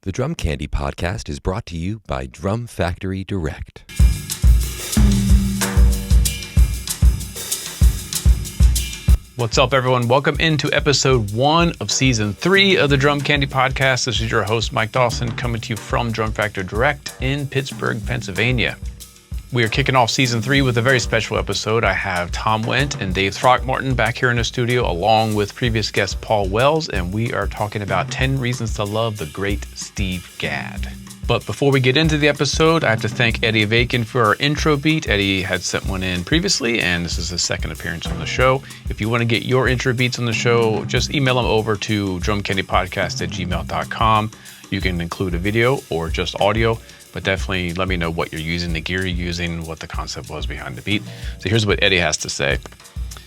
The Drum Candy podcast is brought to you by Drum Factory Direct. What's up, everyone? Welcome into episode 1 of season 3 of the Drum Candy podcast. This is your host, Mike Dawson, coming to you from Drum Factory Direct in Pittsburgh, Pennsylvania. We are kicking off season 3 with a very special episode. I have Tom Wendt and Dave Throckmorton back here in the studio, along with previous guest Paul Wells, and we are talking about 10 reasons to love the great Steve Gadd. But before we get into the episode, I have to thank Eddie Avakin for our intro beat. Eddie had sent one in previously, and this is his second appearance on the show. If you want to get your intro beats on the show, just email them over to drumcandypodcast@gmail.com. You can include a video or just audio, but definitely let me know what you're using, the gear you're using, what the concept was behind the beat. So here's what Eddie has to say. It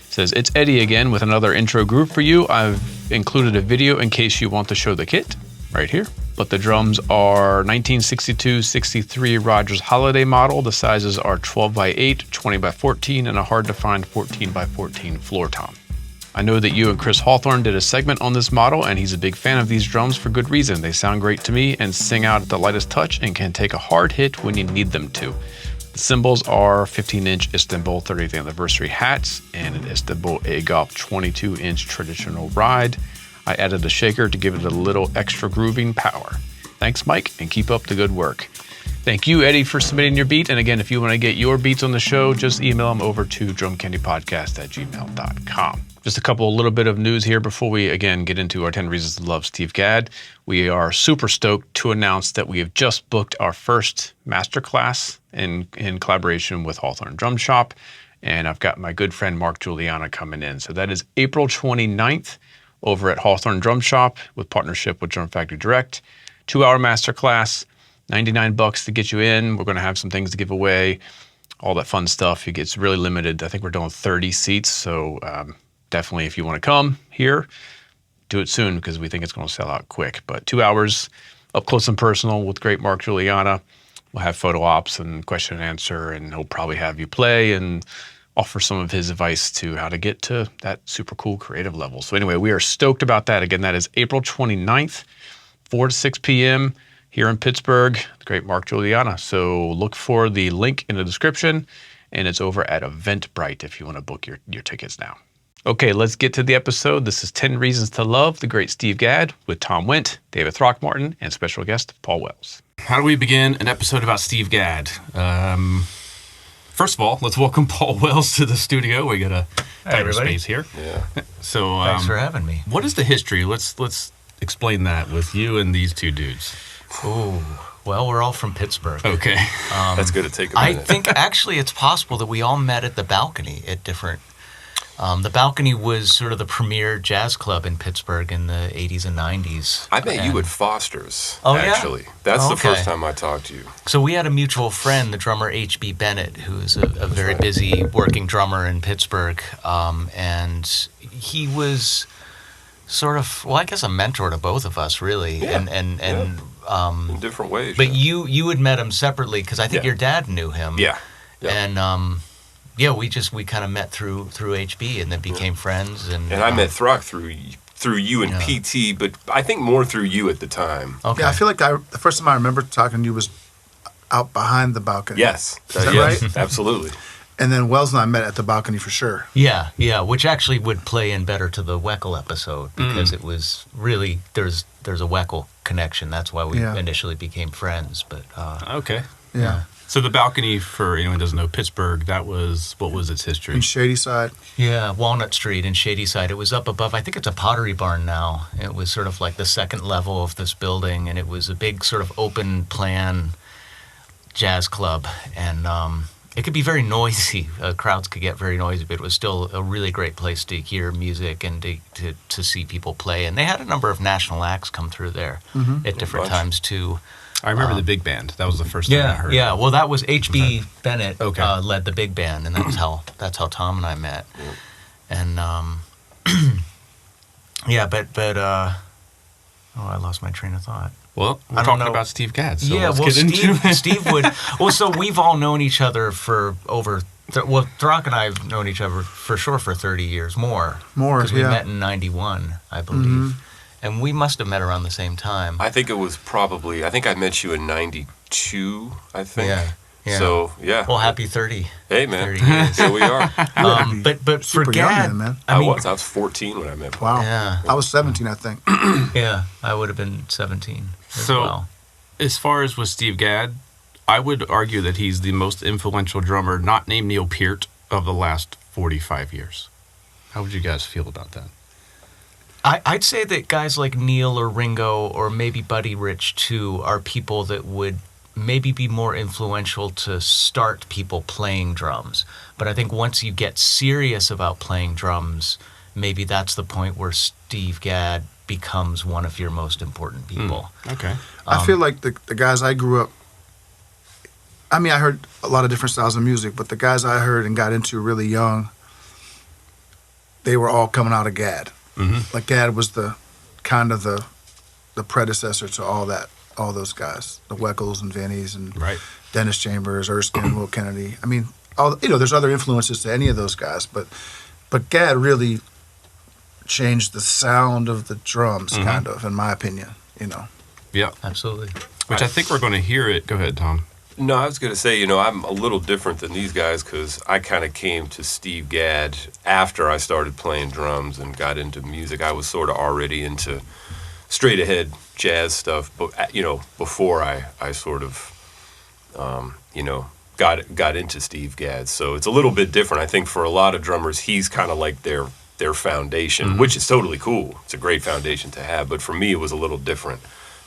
says, "It's Eddie again with another intro groove for you. I've included a video in case you want to show the kit right here. But the drums are 1962-63 Rogers Holiday model. The sizes are 12x8, 20x14, and a hard-to-find 14x14 floor tom. I know that you and Chris Hawthorne did a segment on this model, and he's a big fan of these drums for good reason. They sound great to me and sing out at the lightest touch and can take a hard hit when you need them to. The cymbals are 15-inch Istanbul 30th anniversary hats and an Istanbul Agop 22-inch traditional ride. I added a shaker to give it a little extra grooving power. Thanks, Mike, and keep up the good work." Thank you, Eddie, for submitting your beat. And again, if you want to get your beats on the show, just email them over to drumcandypodcast@gmail.com. Just a little bit of news here before we, again, get into our 10 Reasons to Love Steve Gadd. We are super stoked to announce that we have just booked our first masterclass in collaboration with Hawthorne Drum Shop. And I've got my good friend Mark Guiliana coming in. So that is April 29th over at Hawthorne Drum Shop with partnership with Drum Factory Direct. 2-hour masterclass. $99 to get you in. We're going to have some things to give away, all that fun stuff. It gets really limited. I think we're doing 30 seats. So definitely, if you want to come here, do it soon because we think it's going to sell out quick. But 2 hours up close and personal with great Mark Guiliana. We'll have photo ops and question and answer, and he'll probably have you play and offer some of his advice to how to get to that super cool creative level. So anyway, we are stoked about that. Again, that is April 29th, 4 to 6 p.m. here in Pittsburgh, the great Mark Guiliana. So look for the link in the description, and it's over at Eventbrite if you want to book your tickets now. Okay, let's get to the episode. This is 10 Reasons to Love the great Steve Gadd with Tom Wendt, David Throckmorton, and special guest Paul Wells. How do we begin an episode about Steve Gadd? First of all, let's welcome Paul Wells to the studio. We got a tighter space here. Yeah. So thanks for having me. What is the history? Let's explain that with you and these two dudes. Oh, well, we're all from Pittsburgh. Okay. That's good to take a minute. I think actually it's possible that we all met at the Balcony at different... the Balcony was sort of the premier jazz club in Pittsburgh in the 80s and 90s. I met you at Foster's, Oh, actually. Yeah? That's the okay. first time I talked to you. So we had a mutual friend, the drummer H.B. Bennett, who is a very busy working drummer in Pittsburgh. And he was sort of, well, I guess a mentor to both of us, really. Yeah. And in different ways. But you had met him separately because I think your dad knew him. Yeah. And we kind of met through HB and then became friends. And I met Throck through you and PT, but I think more through you at the time. Okay. Yeah, I feel like the first time I remember talking to you was out behind the Balcony. Yes. Is that right? Absolutely. And then Wells and I met at the Balcony for sure. Yeah, which actually would play in better to the Weckl episode because it was really there's a Weckl connection. That's why we initially became friends. But Okay. Yeah. So the Balcony, for anyone who doesn't know, Pittsburgh, what was its history? In Shadyside. Yeah, Walnut Street in Shadyside. It was up above, I think it's a Pottery Barn now. It was sort of like the second level of this building, and it was a big sort of open plan jazz club. And it could be very noisy. Crowds could get very noisy, but it was still a really great place to hear music and to see people play. And they had a number of national acts come through there at different times, too. I remember the big band. That was the first thing I heard. Yeah, well, that was H.B. Bennett Okay. led the big band, and that's how Tom and I met. And I lost my train of thought. Well, we're talking about Steve Gadd, so yeah, let's well, get into it. Steve would. Well, so we've all known each other for over. Throck and I have known each other for sure for 30 years more. More, because we yeah. met in '91, I believe. And we must have met around the same time. I think I met you in 92, I think. Yeah. So, yeah. Well, happy 30. Hey, man. 30 years. Here we are. But for Super young Gadd, then, man. I was 14 when I met Paul. Wow. Yeah. I was 17, I think. Yeah, I would have been 17 as So, well. as far as with Steve Gadd, I would argue that he's the most influential drummer, not named Neil Peart, of the last 45 years. How would you guys feel about that? I'd say that guys like Neil or Ringo or maybe Buddy Rich too are people that would maybe be more influential to start people playing drums. But I think once you get serious about playing drums, maybe that's the point where Steve Gadd becomes one of your most important people. Okay. I feel like the guys I grew up, I mean, I heard a lot of different styles of music, but the guys I heard and got into really young, they were all coming out of Gadd. Mm-hmm. Like Gadd was the kind of the predecessor to all those guys, the Weckels and Vinnies and Right. Dennis Chambers, Erskine, Will Kennedy. I mean, there's other influences to any of those guys, but Gadd really changed the sound of the drums, kind of, in my opinion. Yeah. Absolutely. Which I think we're going to hear it. Go ahead, Tom. No, I was going to say, I'm a little different than these guys because I kind of came to Steve Gadd after I started playing drums and got into music. I was sort of already into straight ahead jazz stuff, but before I sort of, got into Steve Gadd. So it's a little bit different. I think for a lot of drummers, he's kind of like their foundation, which is totally cool. It's a great foundation to have. But for me, it was a little different.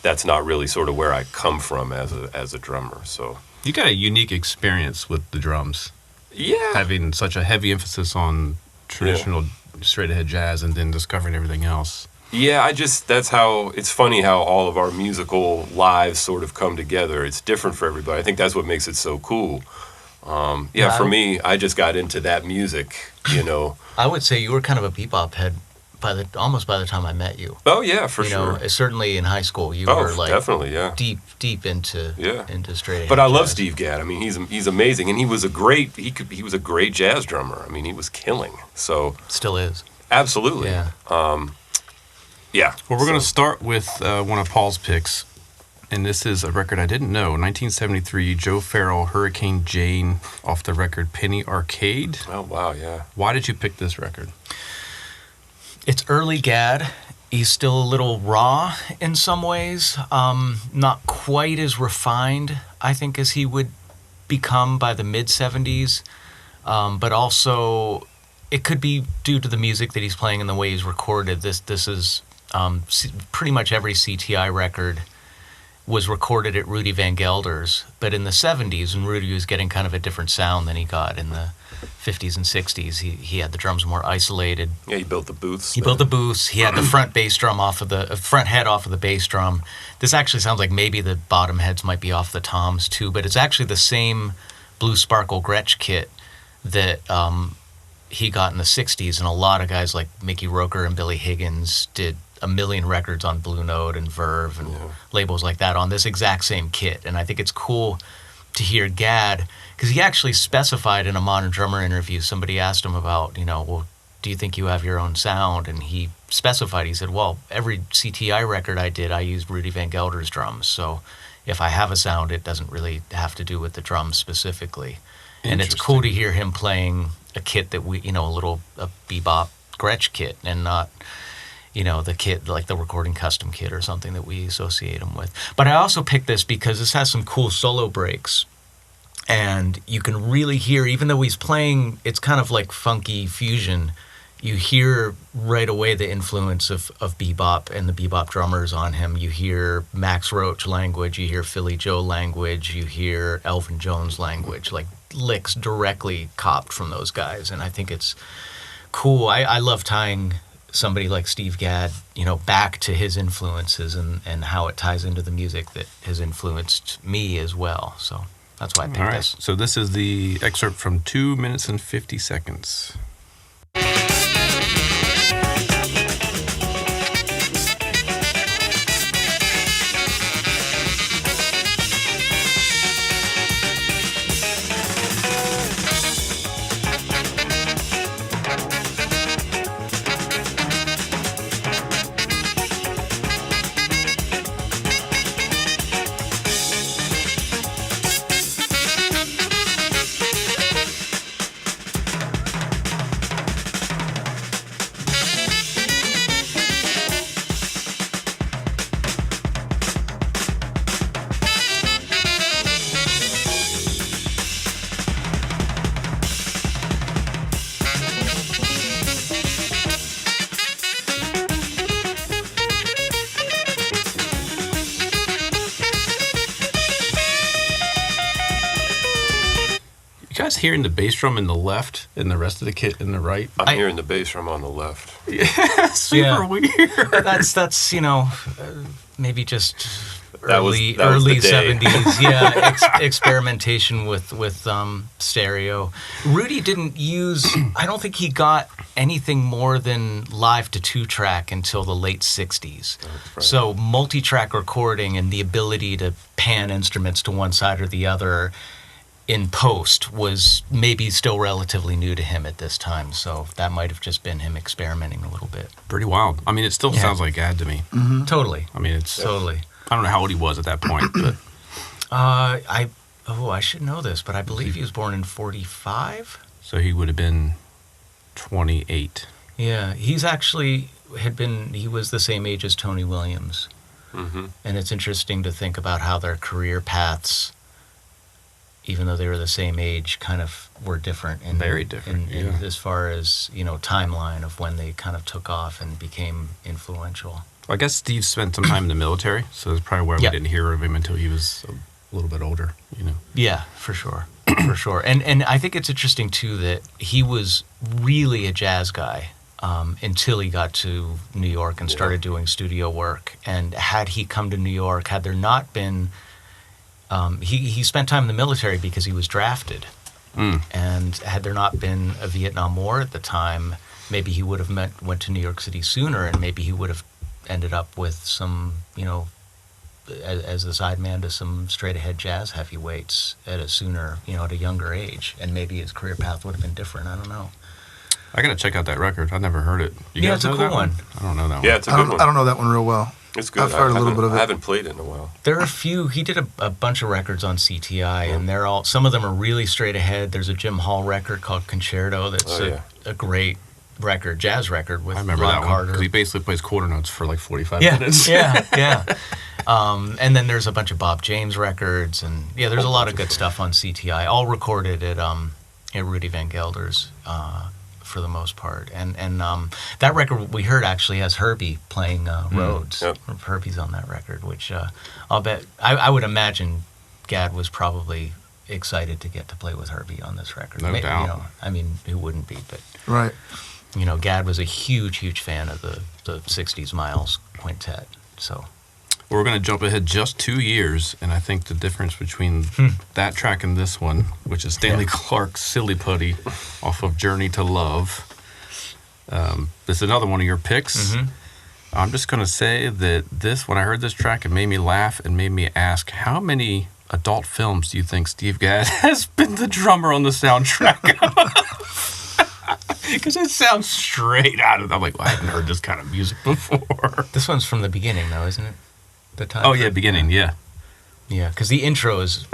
That's not really sort of where I come from as a drummer. So You got a unique experience with the drums, yeah, having such a heavy emphasis on traditional straight ahead jazz and then discovering everything else. yeah. That's how it's funny how all of our musical lives sort of come together. It's different for everybody. I think that's what makes it so cool. For me, I just got into that music. I would say you were kind of a bebop head almost by the time I met you. Oh yeah, for sure. Certainly in high school, you were like definitely, yeah. deep into straight ahead But I love jazz. Steve Gadd. I mean, he's amazing, and he was a great jazz drummer. I mean, he was killing. So Still is. absolutely, Yeah. yeah. Well, we're going to start with one of Paul's picks, and this is a record I didn't know. 1973, Joe Farrell, Hurricane Jane, off the record Penny Arcade. Oh wow, yeah. Why did you pick this record? It's early Gadd. He's still a little raw in some ways, not quite as refined, I think, as he would become by the mid-'70s. But also, it could be due to the music that he's playing and the way he's recorded. This is pretty much every CTI record was recorded at Rudy Van Gelder's. But in the 70s, when Rudy was getting kind of a different sound than he got in the 50s and 60s, he had the drums more isolated. Yeah, he built the booths. He built the booths. He had the front bass drum front head off of the bass drum. This actually sounds like maybe the bottom heads might be off the toms too, but it's actually the same Blue Sparkle Gretsch kit that he got in the 60s, and a lot of guys like Mickey Roker and Billy Higgins did a million records on Blue Note and Verve and labels like that on this exact same kit. And I think it's cool to hear Gadd, because he actually specified in a Modern Drummer interview, somebody asked him about, well, do you think you have your own sound? And he specified, he said, well, every CTI record I did, I used Rudy Van Gelder's drums. So if I have a sound, it doesn't really have to do with the drums specifically. And it's cool to hear him playing a kit that a bebop Gretsch kit, and not, the kit, like the recording custom kit or something that we associate him with. But I also picked this because this has some cool solo breaks. And you can really hear, even though he's playing, it's kind of like funky fusion, you hear right away the influence of bebop and the bebop drummers on him. You hear Max Roach language, you hear Philly Joe language, you hear Elvin Jones language, like licks directly copped from those guys. And I think it's cool. I love tying somebody like Steve Gadd, back to his influences and how it ties into the music that has influenced me as well. So that's why I picked this. So this is the excerpt from 2 minutes and 50 seconds. guys hearing the bass drum in the left and the rest of the kit in the right? I'm hearing the bass drum on the left. Yeah, super weird. That's maybe just That was early the day. 70s. Yeah, experimentation with stereo. Rudy didn't use. I don't think he got anything more than live to 2-track until the late 60s. Right. So multi-track recording and the ability to pan instruments to one side or the other in post was maybe still relatively new to him at this time. So that might have just been him experimenting a little bit. Pretty wild. I mean, it still sounds like Gadd to me. Totally. I mean, it's Totally. I don't know how old he was at that point, but I should know this, but I believe he was born in 45. so he would have been 28. Yeah, he was the same age as Tony Williams. Mm-hmm. And it's interesting to think about how their career paths, even though they were the same age, kind of were different. Very different, in yeah. as far as, timeline of when they kind of took off and became influential. I guess Steve spent some time in the military, so that's probably why we didn't hear of him until he was a little bit older, Yeah, for sure. For sure. And I think it's interesting, too, that he was really a jazz guy until he got to New York and started doing studio work. And had he come to New York, had there not been... he spent time in the military because he was drafted. And had there not been a Vietnam War at the time, maybe he would have went to New York City sooner, and maybe he would have ended up with some, as a sideman to some straight-ahead jazz heavyweights at a younger age. And maybe his career path would have been different. I don't know. I got to check out that record. I've never heard it. You Yeah, guys it's a know cool that one. I don't know that one. Yeah, it's a good one. I don't know that one real well. It's good. I've heard a little bit of it. I haven't played it in a while. There are a few. He did a bunch of records on CTI, and they're all. Some of them are really straight ahead. There's a Jim Hall record called Concerto. That's a great record, jazz record with I remember that one Carter. because he basically plays quarter notes for like 45 Yeah, minutes. yeah. And then there's a bunch of Bob James records, and there's a lot of good stuff on CTI, all recorded at Rudy Van Gelder's for the most part. And that record we heard actually has Herbie playing Rhodes. Yep. Herbie's on that record, which I'll bet I would imagine Gadd was probably excited to get to play with Herbie on this record. No doubt. Who wouldn't be? But Right. Gadd was a huge fan of the 60s Miles Quintet. So We're going to jump ahead just 2 years, and I think the difference between that track and this one, which is Stanley Clark's Silly Putty off of Journey to Love. This is another one of your picks. I'm just going to say that when I heard this track, it made me laugh and made me ask, how many adult films do you think Steve Gadd has been the drummer on the soundtrack? Because it sounds straight out of... I'm like, I haven't heard this kind of music before. this one's from the beginning, though, isn't it? The time. Oh, yeah, beginning, yeah. Yeah, because the intro is,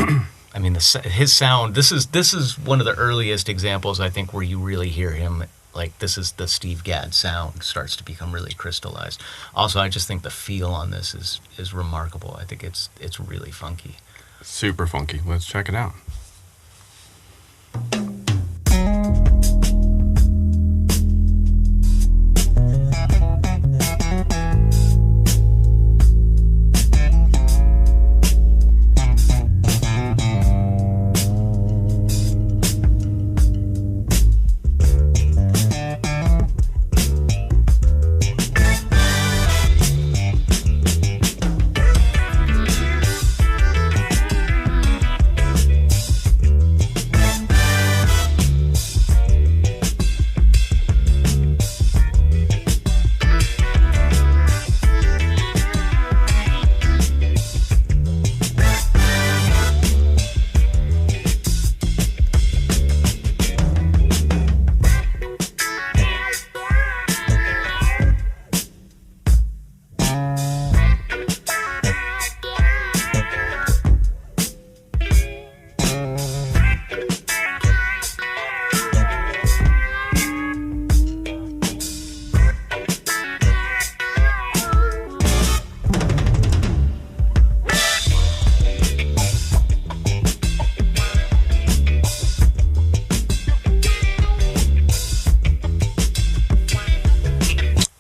his sound. This is one of the earliest examples, I think, where you really hear him. Like, this is the Steve Gadd sound starts to become really crystallized. Also, I just think the feel on this is remarkable. I think it's really funky. Super funky. Let's check it out.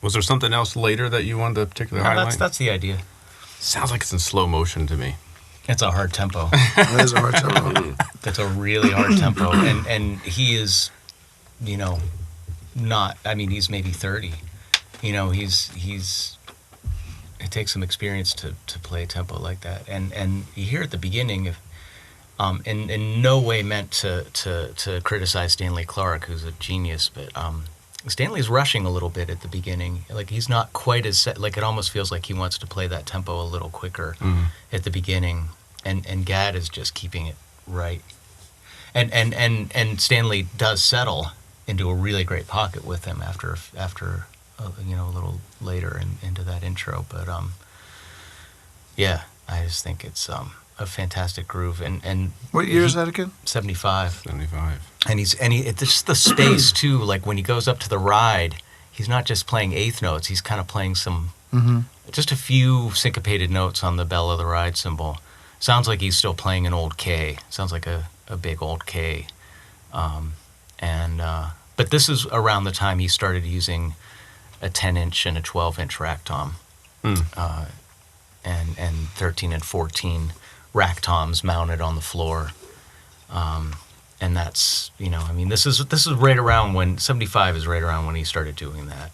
Was there something else later that you wanted to particularly highlight? That's the idea. Sounds like it's in slow motion to me. It's a hard tempo. That is a hard tempo. That's a really hard tempo, and he is, you know, not. I mean, he's maybe 30. You know, he's. It takes some experience to play a tempo like that, and you hear at the beginning, if, in no way meant to criticize Stanley Clarke, who's a genius, but Stanley's rushing a little bit at the beginning. Like, he's not quite as set. Like, it almost feels like he wants to play that tempo a little quicker at the beginning, and Gadd is just keeping it right. And Stanley does settle into a really great pocket with him after you know, a little later into that intro. But yeah, I just think it's a fantastic groove. And What year is that again? 75. 75. And it's just the space too. Like, when he goes up to the ride, he's not just playing eighth notes. He's kind of playing some, just a few syncopated notes on the bell of the ride cymbal. Sounds like he's still playing an old K. Sounds like a big old K. But this is around the time he started using a 10-inch and a 12-inch rack tom, and 13 and 14 rack toms mounted on the floor. And that's, you know, I mean, this is right around when 75 is right around when he started doing that.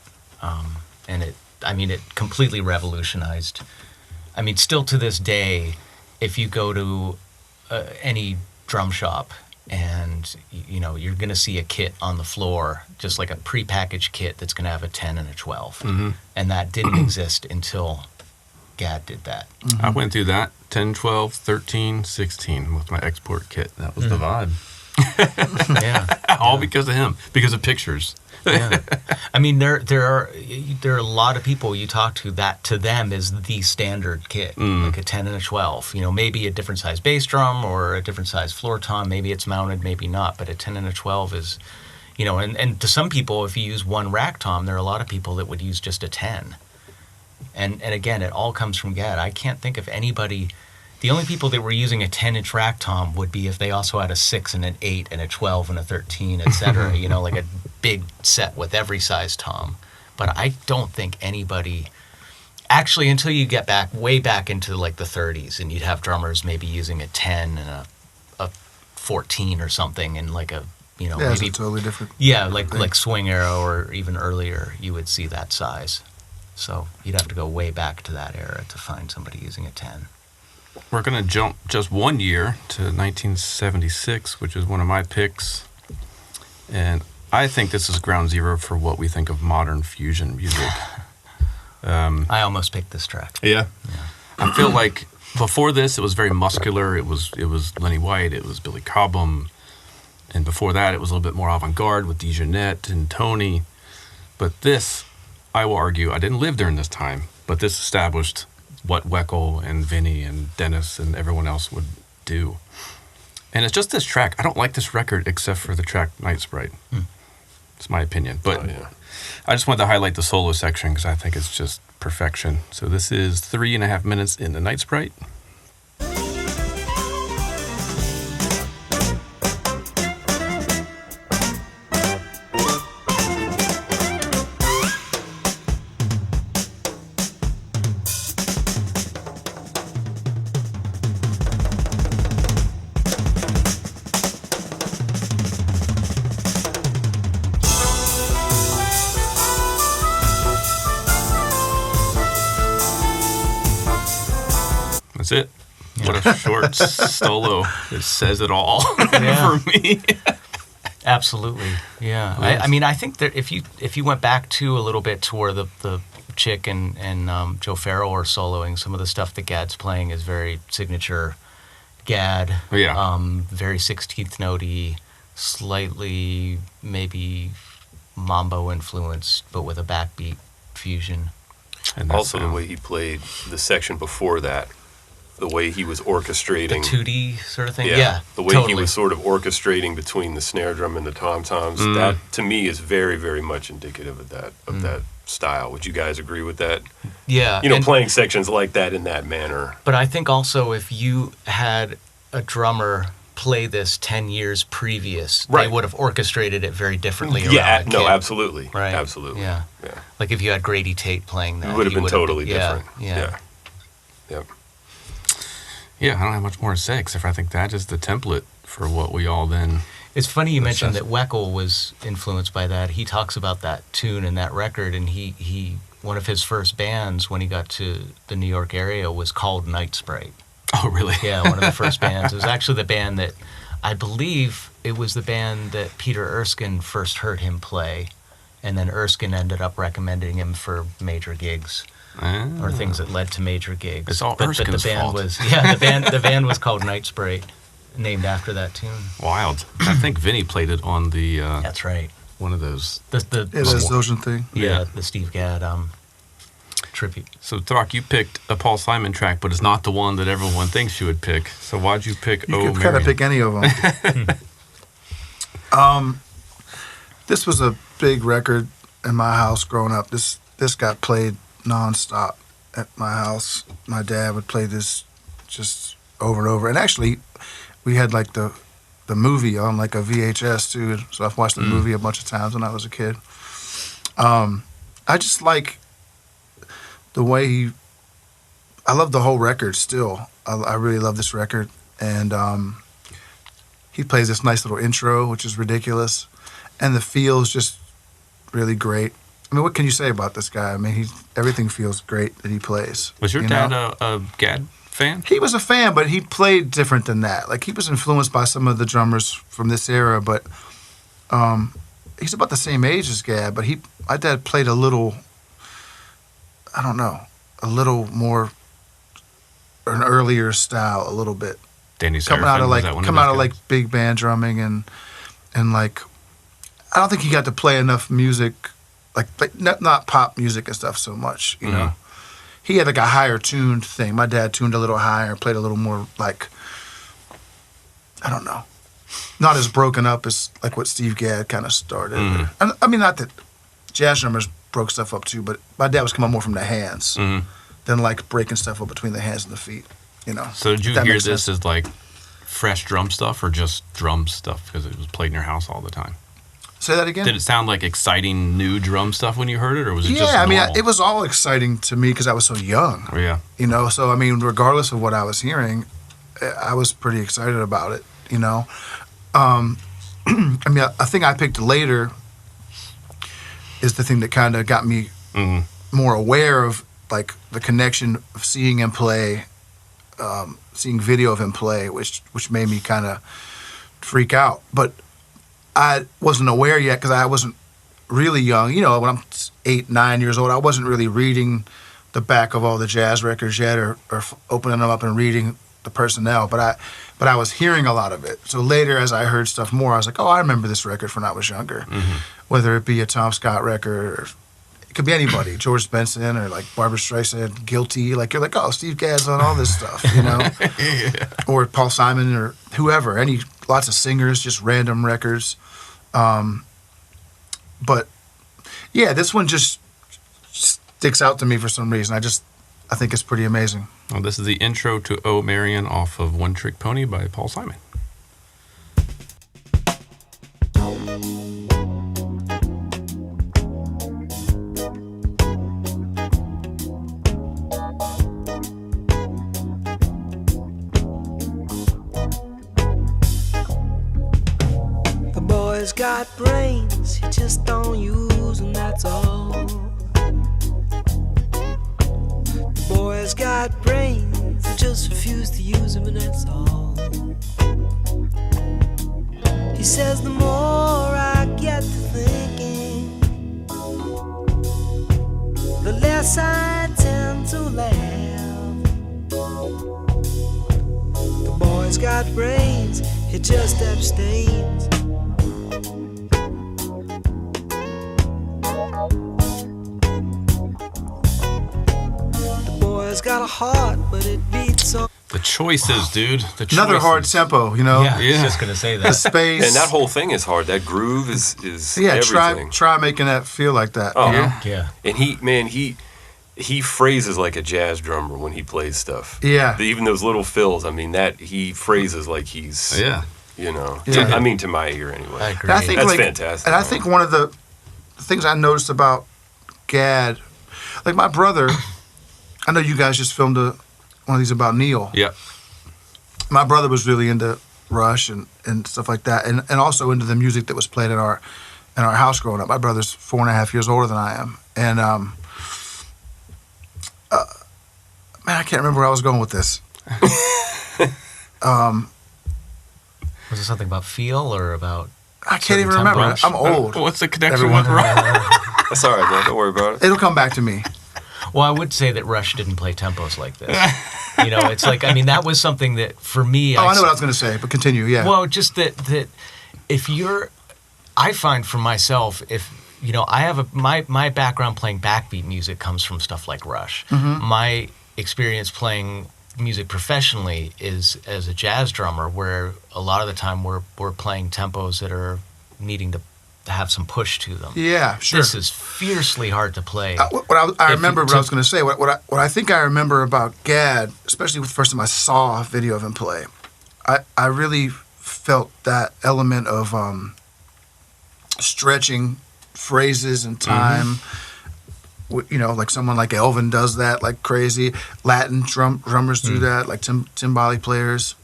And it completely revolutionized. I mean, still to this day, if you go to any drum shop and, you know, you're going to see a kit on the floor, just like a prepackaged kit that's going to have a 10 and a 12. And that didn't exist until Gadd did that. I went through that 10, 12, 13, 16 with my export kit. That was the vibe. Yeah. All because of him, because of pictures. Yeah. I mean, there are a lot of people you talk to that to them is the standard kit, like a 10 and a 12. You know, maybe a different size bass drum or a different size floor tom. Maybe it's mounted, maybe not. But a 10 and a 12 is, you know, and to some people, if you use one rack tom, there are a lot of people that would use just a 10. And again, it all comes from Gadd. I can't think of anybody. The only people that were using a 10-inch rack tom would be if they also had a 6 and an 8 and a 12 and a 13, etc. You know, like a big set with every size tom. But I don't think anybody, actually, until you get way back into like the 30s, and you'd have drummers maybe using a 10 and a 14 or something, and like a, you know, Yeah, maybe it's totally different. Yeah, like Swing Arrow or even earlier, you would see that size. So you'd have to go way back to that era to find somebody using a 10. We're going to jump just 1 year to 1976, which is one of my picks. And I think this is ground zero for what we think of modern fusion music. I almost picked this track. Yeah. I feel like before this, it was very muscular. It was Lenny White. It was Billy Cobham. And before that, it was a little bit more avant-garde with DeJohnette and Tony. But this, I will argue, I didn't live during this time, but this established what Weckl and Vinny and Dennis and everyone else would do. And it's just this track. I don't like this record except for the track Night Sprite. It's my opinion. But I just wanted to highlight the solo section because I think it's just perfection. So this is 3.5 minutes in the Night Sprite. That's it. What a short solo. It says it all for me. Absolutely. Yeah. I mean, I think that if you went back to a little bit to where the Chick and Joe Farrell are soloing, some of the stuff that Gadd's playing is very signature Gadd. Yeah. Very 16th note-y, slightly maybe mambo influenced, but with a backbeat fusion. And also the way he played the section before that, the way he was orchestrating. The 2D sort of thing? Yeah, the way totally. he was sort of orchestrating between the snare drum and the tom-toms, that to me is very, very much indicative of that style. Would you guys agree with that? Yeah. You know, playing sections like that in that manner. But I think also if you had a drummer play this 10 years previous, they would have orchestrated it very differently around the kit. Absolutely. Right. Absolutely. Yeah. Like if you had Grady Tate playing that. It would have been totally different. Yeah. Yep. Yeah, I don't have much more to say, except for I think that is the template for what we all then... It's funny you mentioned that Weckl was influenced by that. He talks about that tune and that record, and he one of his first bands when he got to the New York area was called Night Sprite. Oh, really? Yeah, one of the first bands. It was actually the band that, I believe it was the band that Peter Erskine first heard him play, and then Erskine ended up recommending him for major gigs. Or things that led to major gigs. It's all Erskine's the band fault. the band was called Night Sprite, named after that tune. Wild. I think Vinny played it on the... That's right. One of those... The Ocean thing. Yeah, the Steve Gadd tribute. So, Throck, you picked a Paul Simon track, but it's not the one that everyone thinks you would pick. So why'd you pick You could kind of pick any of them. This was a big record in my house growing up. This got played nonstop at my house. My dad would play this just over and over. And actually, we had like the movie on like a VHS too. So I've watched the movie a bunch of times when I was a kid. I just like the way I love the whole record still. I really love this record. And he plays this nice little intro, which is ridiculous. And the feel is just really great. I mean, what can you say about this guy? I mean, everything feels great that he plays. Was your dad a Gadd fan? He was a fan, but he played different than that. Like, he was influenced by some of the drummers from this era, but he's about the same age as Gadd, but my dad played a little, I don't know, a little more, an earlier style, a little bit. Danny Seraphim, coming out of like guys? big band drumming and like, I don't think he got to play enough music, like not pop music and stuff so much, you know. He had like a higher tuned thing. My dad tuned a little higher, played a little more like, I don't know, not as broken up as like what Steve Gadd kind of started. And, I mean, not that jazz drummers broke stuff up too, but my dad was coming more from the hands than like breaking stuff up between the hands and the feet, you know. So did you That hear makes this sense. as like fresh drum stuff or just drum stuff because it was played in your house all the time? Say that again? Did it sound like exciting new drum stuff when you heard it, or was it just Yeah, I mean, normal? it was all exciting to me because I was so young. Oh, yeah. You know, so I mean, regardless of what I was hearing, I was pretty excited about it, you know. I mean, I think I picked later is the thing that kind of got me more aware of like the connection of seeing him play, seeing video of him play, which made me kind of freak out. But I wasn't aware yet because I wasn't really young. You know, when I'm 8, 9 years old, I wasn't really reading the back of all the jazz records yet or opening them up and reading the personnel. But I was hearing a lot of it. So later, as I heard stuff more, I was like, oh, I remember this record from when I was younger. Whether it be a Tom Scott record or it could be anybody, George Benson or like Barbra Streisand, Guilty. Like, you're like, oh, Steve Gadd's on all this stuff, you know? Or Paul Simon or whoever. Lots of singers, just random records. But yeah, this one just sticks out to me for some reason. I think it's pretty amazing. Well, this is the intro to Oh Marion off of One Trick Pony by Paul Simon. The boy's got brains, he just don't use them, that's all. The boy's got brains, he just refuse to use them, and that's all. He says the more I get to thinking, the less I tend to laugh. The boy's got brains, he just abstains. The boy's got a heart, but it beats on. The choices, dude. The Another choices. hard tempo, you know? Yeah, I Yeah. was just going to say The that. space. And that whole thing is hard. That groove is yeah, everything. try making that feel like that. Oh, you know? Yeah. And he phrases like a jazz drummer when he plays stuff. Yeah. Even those little fills, I mean, that he phrases like he's, Yeah. you know, Yeah. I mean, to my ear anyway. I agree. And I think That's like, fantastic. And I think one of the things I noticed about Gadd, like my brother, I know you guys just filmed one of these about Neil. Yeah. my brother was really into Rush and stuff like that, and also into the music that was played in our house growing up. My brother's 4.5 years older than I am, and man, I can't remember where I was going with this. Was it something about feel or about? I can't even remember. I'm old. What's the connection with Rush? That's all right, man. Don't worry about it. It'll come back to me. Well, I would say that Rush didn't play tempos like this. It's like, I mean, that was something that for me. I know what I was going to say, but continue. Yeah. Well, just that if I find for myself, if I have my background playing backbeat music comes from stuff like Rush. Mm-hmm. My experience playing music professionally is as a jazz drummer, where a lot of the time we're playing tempos that are needing to have some push to them. Yeah, sure. This is fiercely hard to play. I remember what I was going to say. What I think I remember about Gadd, especially with the first time I saw a video of him play, I really felt that element of stretching phrases and time. Mm-hmm. Like someone like Elvin does that like crazy. Latin drummers do that, like timbali players.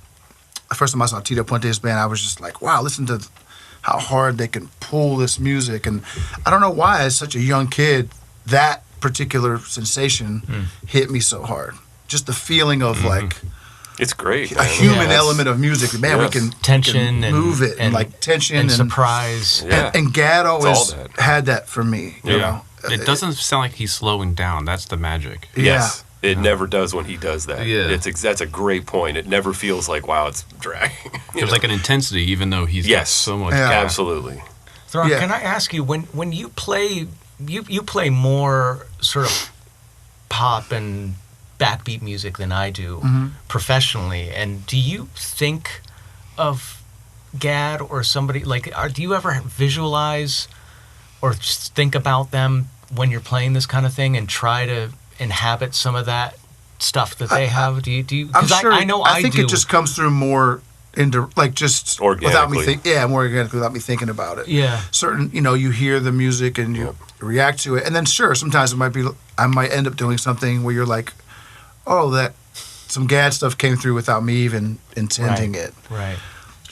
The first time I saw Tito Puente's band, I was just like, wow, listen to how hard they can pull this music. And I don't know why, as such a young kid, that particular sensation hit me so hard. Just the feeling of like, it's great. A human element of music. Man, we can move it and like tension and surprise. And Gadd always had that for me. You know, it doesn't sound like he's slowing down. That's the magic. Yes. It never does when he does that. Yeah. That's a great point. It never feels like, wow, it's dragging. There's like an intensity, even though he's got so much. Yeah. Absolutely. Thron, can I ask you, when you play, you play more sort of pop and backbeat music than I do professionally, and do you think of Gadd or somebody, like, do you ever visualize or just think about them when you're playing this kind of thing and try to inhabit some of that stuff that they have? Do you? I'm sure. I think do. it just comes through more into like just without me more organically without me thinking about it. Yeah. Certain, you hear the music and you react to it, and then sure, sometimes I might end up doing something where you're like, oh, that some Gadd stuff came through without me even intending it. Right.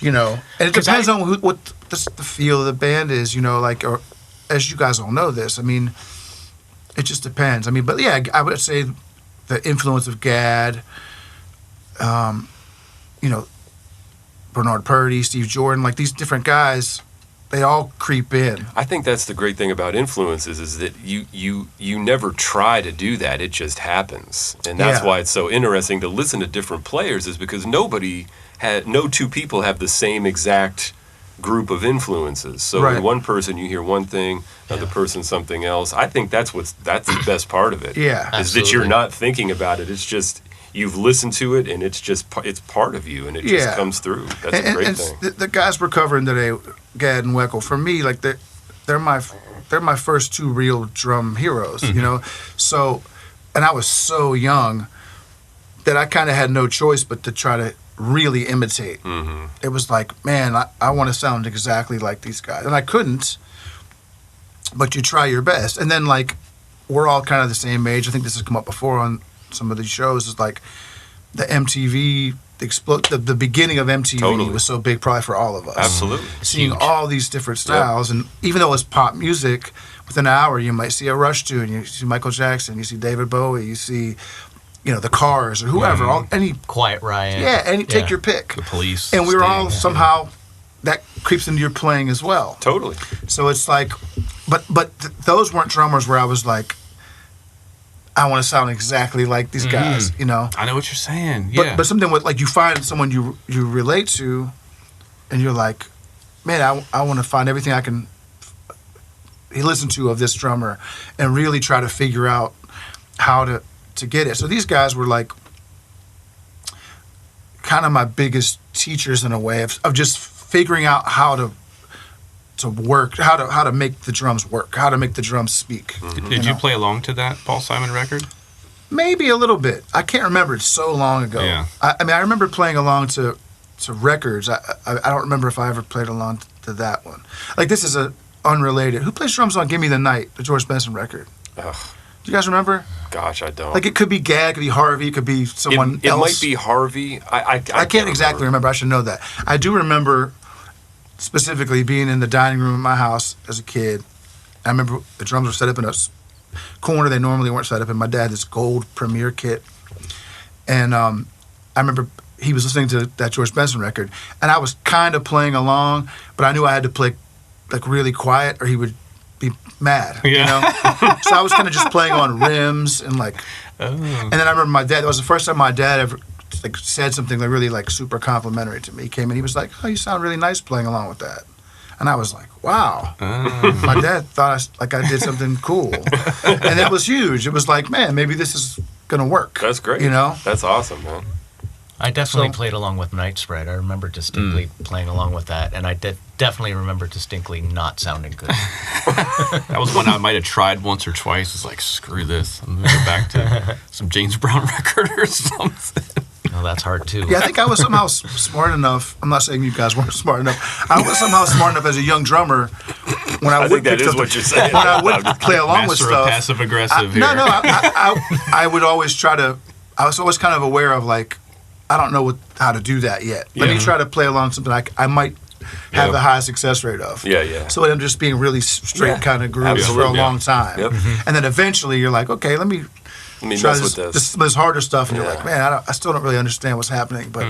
And it depends on what the feel of the band is. Like, or as you guys all know this. I mean, it just depends. I mean, but yeah, I would say the influence of Gadd, Bernard Purdie, Steve Jordan, like these different guys, they all creep in. I think that's the great thing about influences is that you never try to do that. It just happens. And that's why it's so interesting to listen to different players, is because no two people have the same exact group of influences. So in one person you hear one thing, another person something else. I think that's the best part of it. Yeah. Is that you're not thinking about it. It's just you've listened to it and it's part of you and it just comes through. That's a great thing. The guys we're covering today, Gadd and Weckl, for me, like they're my first two real drum heroes, So, and I was so young that I kind of had no choice but to try to really imitate. Mm-hmm. It was like, man, I want to sound exactly like these guys. And I couldn't, but you try your best. And then, like, we're all kind of the same age. I think this has come up before on some of these shows, is like the MTV, the beginning of MTV was so big probably for all of us. Absolutely. Seeing all these different styles. And even though it's pop music, within an hour you might see a Rush tune, you see Michael Jackson, you see David Bowie, you see the Cars or whoever, any Quiet Riot. Take your pick. The Police. And we were all somehow, that creeps into your playing as well. Totally. So it's like, but those weren't drummers where I was like, I want to sound exactly like these guys, I know what you're saying. Yeah. But something with, like, you find someone you relate to, and you're like, man, I want to find everything I can listen to of this drummer, and really try to figure out how to get it. So these guys were like kind of my biggest teachers in a way of just figuring out how to work, how to make the drums work, how to make the drums speak. Mm-hmm. Did you play along to that Paul Simon record? Maybe a little bit. I can't remember. It's so long ago. Yeah. I mean, I remember playing along to records. I don't remember if I ever played along to that one. Like, this is a unrelated. Who plays drums on "Give Me the Night," the George Benson record? Ugh. Do you guys remember? Gosh, I don't. Like it could be Gadd, it could be Harvey, it could be someone it else. might be Harvey. I can't exactly remember. I should know that. I do remember specifically being in the dining room of my house as a kid. I remember the drums were set up in a corner they normally weren't set up in. My dad had this gold Premier kit. And I remember he was listening to that George Benson record. And I was kind of playing along, but I knew I had to play like really quiet or he would be mad, you know? So I was kind of just playing on rims and like, and then I remember my dad, that was the first time my dad ever like said something like really like super complimentary to me. He came in, he was like, "Oh, you sound really nice playing along with that." And I was like, wow. My dad thought I did something cool. And that was huge. It was like, man, maybe this is going to work. That's great. You know? That's awesome, man. I definitely played along with Night Spread. I remember distinctly playing along with that, and I definitely remember distinctly not sounding good. That was one I might have tried once or twice. It's like, screw this. I'm moving back to some James Brown record or something. Oh, that's hard too. Yeah, I think I was somehow smart enough. I'm not saying you guys weren't smart enough. I was somehow smart enough as a young drummer when I would think that is what you're saying. When I would play along with stuff. Passive aggressive here. No, I would always try to. I was always kind of aware of like, I don't know how to do that yet. Let me try to play along something I might have the high success rate of. Yeah. So I'm just being really straight kind of grooves for a long time. Yep. And then eventually you're like, okay, let me try mess with this harder stuff. And you're like, man, I still don't really understand what's happening. But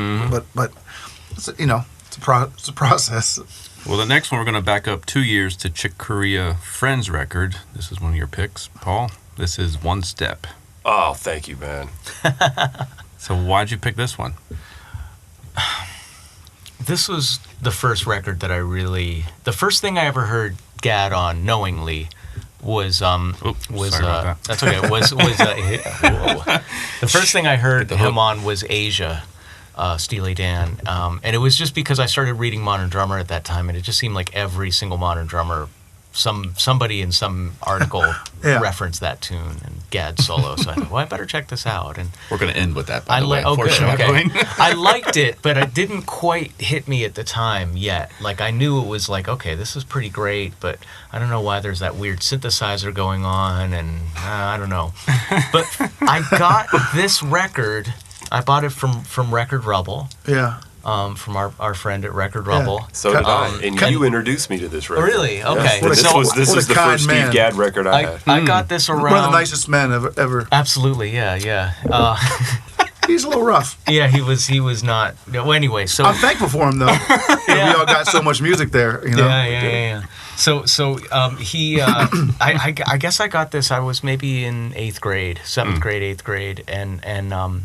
it's, you know, it's a process. Well, the next one we're going to back up 2 years to Chick Corea Friends record. This is one of your picks, Paul. This is One Step. Oh, thank you, man. So why'd you pick this one? This was the first record that the first thing I ever heard Gadd on knowingly was sorry about that. that's okay. Was the first thing I heard him on was Asia, Steely Dan, and it was just because I started reading Modern Drummer at that time, and it just seemed like every single Modern Drummer, somebody in some article referenced that tune and Gadd solo. So I thought, well, I better check this out. And We're going to end with that, by the way. Oh, good. Okay. Foreshadowing. I liked it, but it didn't quite hit me at the time yet. Like, I knew it was like, okay, this is pretty great, but I don't know why there's that weird synthesizer going on, and I don't know. But I got this record. I bought it from Record Rubble. Yeah. From our friend at Record Rubble. So did I. And you introduced me to this record. Really? Okay. Yes. This was the first man. Steve Gadd record I had. I got this around. One of the nicest men ever. Absolutely, yeah. He's a little rough. Yeah, he was not. Well, anyway, so I'm thankful for him though. We all got so much music there, you know. Yeah. So he, I guess I got this. I was maybe in 8th grade, 7th grade, 8th grade, and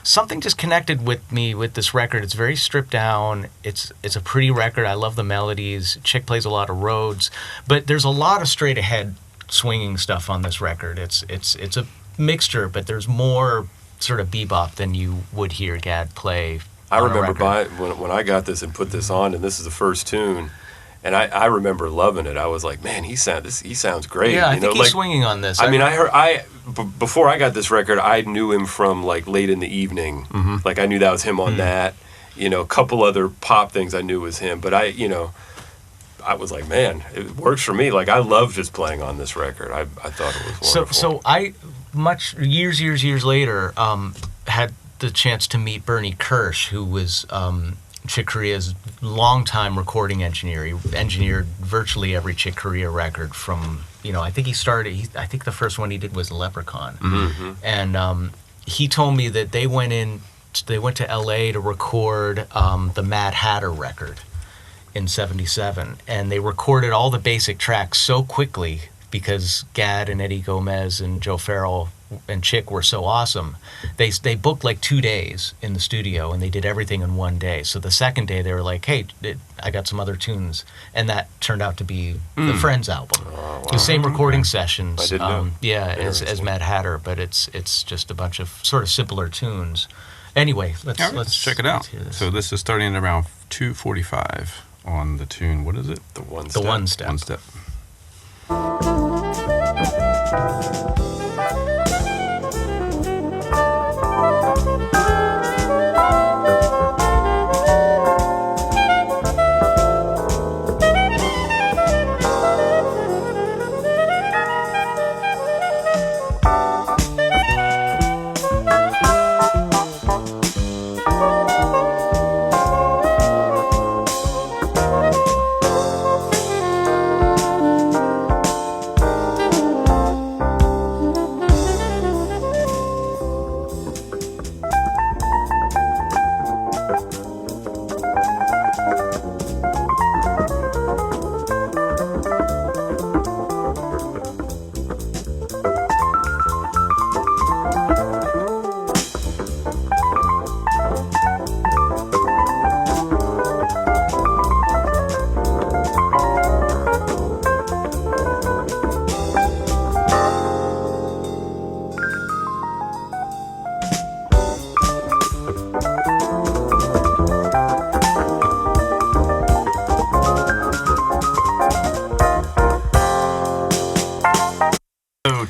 something just connected with me with this record. It's very stripped down. It's a pretty record. I love the melodies. Chick plays a lot of Rhodes, but there's a lot of straight ahead swinging stuff on this record. It's a mixture, but there's more sort of bebop than you would hear Gadd play. I remember when I got this and put this on, and this is the first tune. And I remember loving it. I was like, man, he sounds great. Yeah, I think he's swinging on this. I mean, before I got this record, I knew him from like Late in the Evening. Mm-hmm. Like I knew that was him on that. You know, a couple other pop things I knew was him. But I was like, man, it works for me. Like I love just playing on this record. I thought it was wonderful. So I years later had the chance to meet Bernie Kirsch, who was Chick Corea's longtime recording engineer. He engineered virtually every Chick Corea record from, I think I think the first one he did was Leprechaun. Mm-hmm. And he told me that they went to LA to record the Mad Hatter record in '77. And they recorded all the basic tracks so quickly because Gadd and Eddie Gomez and Joe Farrell and Chick were so awesome. They booked like 2 days in the studio and they did everything in one day. So the second day they were like, hey, I got some other tunes. And that turned out to be the Friends album. Oh, wow. The same recording sessions. I didn't know. Yeah, as Mad Hatter, but it's just a bunch of sort of simpler tunes. Anyway, let's check it out. So this is starting at around 2:45 on the tune. What is it? The One The Step. One Step. One Step.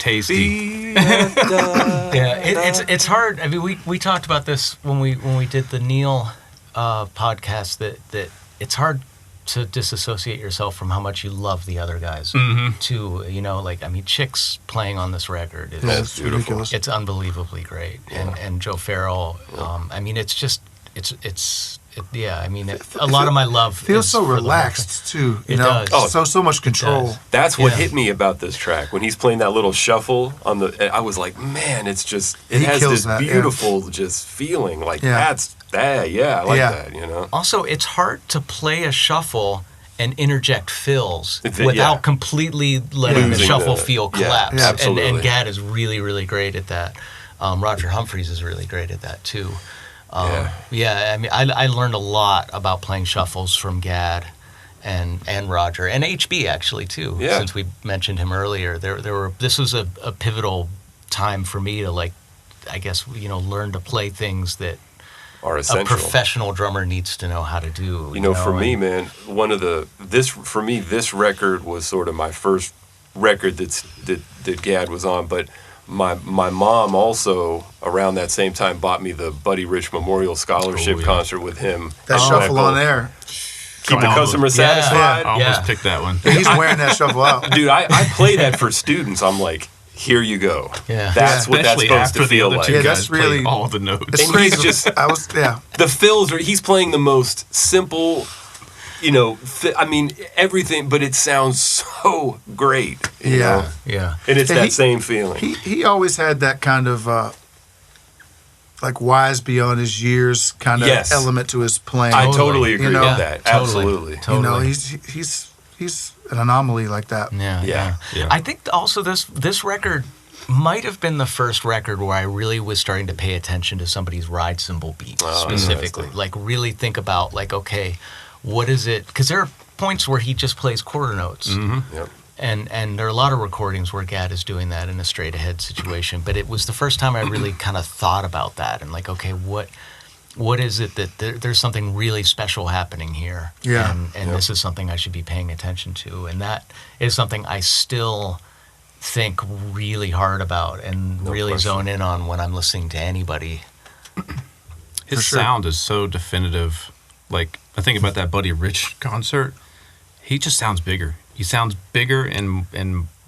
tasty. Yeah, it's hard. I mean, we talked about this when we did the Neil podcast that it's hard to disassociate yourself from how much you love the other guys. Too, like, I mean, Chick's playing on this record is That's beautiful. It's unbelievably great, and Joe Farrell. I mean, it's just I mean, a lot of my love feels is so for the relaxed too. You It know, does. so much control. That's what Yeah. hit me about this track. When he's playing that little shuffle on the, I was like, man, it's just, it He has kills this that, yeah. beautiful just feeling. Like, Yeah. that's that. Yeah, I like Yeah. that, you know? Also, it's hard to play a shuffle and interject fills It's- without yeah. completely letting the Losing shuffle the- feel yeah, collapse. yeah, absolutely. And Gadd is really, really great at that. Roger Humphreys is really great at that too. Yeah. I mean, I learned a lot about playing shuffles from Gadd and Roger and HB actually too. Yeah. Since we mentioned him earlier, this was a pivotal time for me to, like, I guess, learn to play things that Are a essential. professional drummer needs to know how to do. You know, for me, and- man, this record was sort of my first record that Gadd was on. But my mom also around that same time bought me the Buddy Rich Memorial Scholarship concert with him. That shuffle on air. Keep the customer Yeah. satisfied. I almost Yeah. picked that one. He's wearing that shuffle out. Dude, I play that for students. I'm like, here you go. Yeah. That's what that's Especially supposed after to the feel other like. two Yeah, guys that's really- played all the notes. It's And crazy. he's just- Yeah. The fills he's playing the most simple, I mean, everything, but it sounds so great. you Yeah. know? Yeah. And it's Yeah, that he- same feeling. He always had that kind of like wise beyond his years kind of Yes. element to his playing. I totally agree You know? with that. Totally. Absolutely. Totally. You know, he's an anomaly like that. Yeah, Yeah. Yeah. I think also this record might have been the first record where I really was starting to pay attention to somebody's ride cymbal beat specifically. interesting. Like, really think about, like, okay, what is it? Because there are points where he just plays quarter notes. Yep. And there are a lot of recordings where Gadd is doing that in a straight ahead situation. But it was the first time I really kind of thought about that and, like, okay, what is it that there's something really special happening here? Yeah. And this is something I should be paying attention to. And that is something I still think really hard about and No really question. zone in on when I'm listening to anybody. His sure. sound is so definitive. Like, I think about that Buddy Rich concert. He just sounds bigger. He sounds bigger and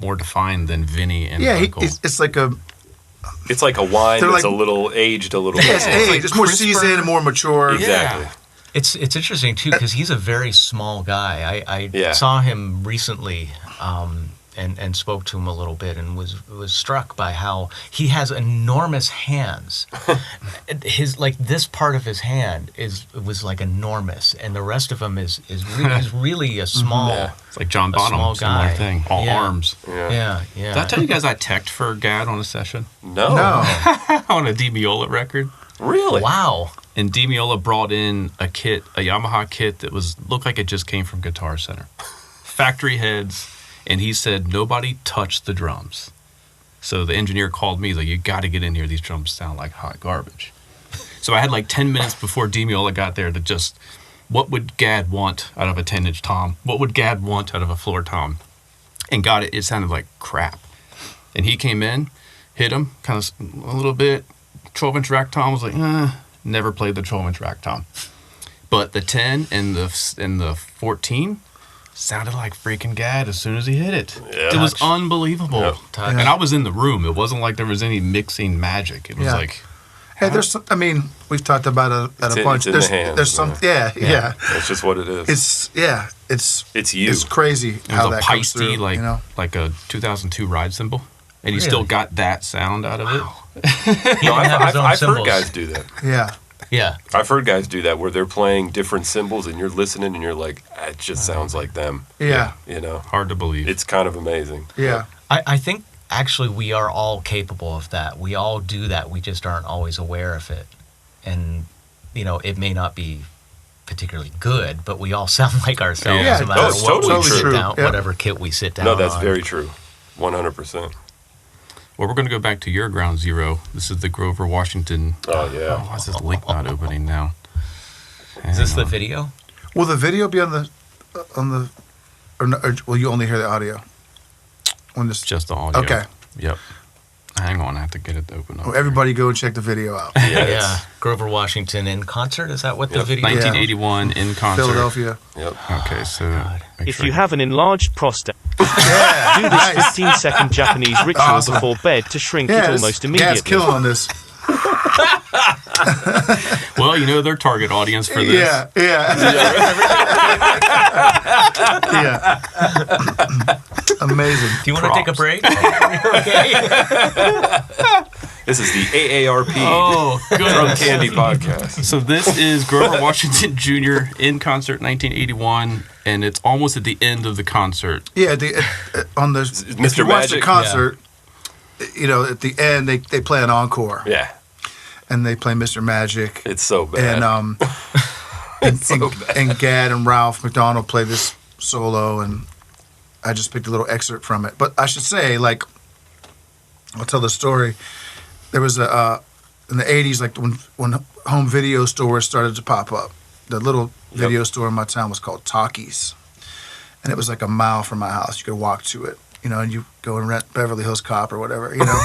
more defined than Vinny and Yeah, Michael. it's like a It's like a wine They're that's like- a little aged a little bit. it's age. like It's more crisper. seasoned and more mature. Exactly. It's interesting too because he's a very small guy. I Yeah. saw him recently and spoke to him a little bit and was struck by how he has enormous hands. His, like, this part of his hand was like enormous, and the rest of him is really a small. Yeah. It's like John a small Bonham, similar guy. thing. All Yeah. arms. Yeah. Did I tell you guys I teched for Gadd on a session? No. No. On a D. Miola record? Really? Wow. And D. Miola brought in a Yamaha kit that looked like it just came from Guitar Center. Factory heads, and he said, nobody touched the drums. So the engineer called me, he's like, you got to get in here. These drums sound like hot garbage. So I had like 10 minutes before D. Miola got there to just, what would Gadd want out of a 10-inch tom? What would Gadd want out of a floor tom? And got it. It sounded like crap. And he came in, hit him, kind of a little bit. 12-inch rack tom was like, never played the 12-inch rack tom. But the 10 and the 14 sounded like freaking Gadd as soon as he hit it. Yeah. It was unbelievable. Yep. Touch. And I was in the room. It wasn't like there was any mixing magic. It was Yeah. like, Hey, there's some, I mean, we've talked about it at It's a in- bunch. it's in the There's hands, there's some yeah. That's just what it is. It's you. It's crazy it how was a that comes through. Peisty, like, you know? like a 2002 ride cymbal. And he Really? still got that sound out of it. He No, didn't have his own I've heard cymbals. guys do that. Yeah. Yeah. I've heard guys do that where they're playing different cymbals and you're listening and you're like, it just sounds like them. Yeah. You know, Hard to believe. it's kind of amazing. Yeah. I think actually we are all capable of that. We all do that. We just aren't always aware of it. And, it may not be particularly good, but we all sound like ourselves Yeah. no matter Oh, it's what totally we sit true. down, Yeah. whatever kit we sit down No, that's on. very true. 100%. Well, we're going to go back to your ground zero. This is the Grover Washington. Oh, yeah. Why is this link not opening now? Is this Hang the on. video? Will the video be on the, or will you only hear the audio? When this, Just the audio. okay. Yep. Hang on, I have to get it to open up. Oh, everybody go and check the video out. Yeah, Grover Washington in concert. Is that what the video? 1981 in concert. Philadelphia. Yep. Okay, so make If sure you have an enlarged prostate, Yeah, do this 15-second Japanese ritual Awesome. before bed to shrink it yeah, almost Gad's immediately. killing on this. Well, you know their target audience for this. Yeah, yeah. Yeah. Amazing. Do you want to take a break? This is the AARP Oh, Drum goodness. Candy Podcast. So this is Grover Washington Jr. in concert 1981, and it's almost at the end of the concert. Yeah, on the Mr. if you watch the Magic? concert, you know, at the end they play an encore. Yeah, And they play Mr. Magic. it's so bad. And Gadd and Ralph McDonald play this solo, and I just picked a little excerpt from it. But I should say, like, I'll tell the story. There was a in the '80s, like when home video stores started to pop up. The little video store in my town was called Talkies, and it was like a mile from my house. You could walk to it, you know, and you go and rent Beverly Hills Cop or whatever, you know,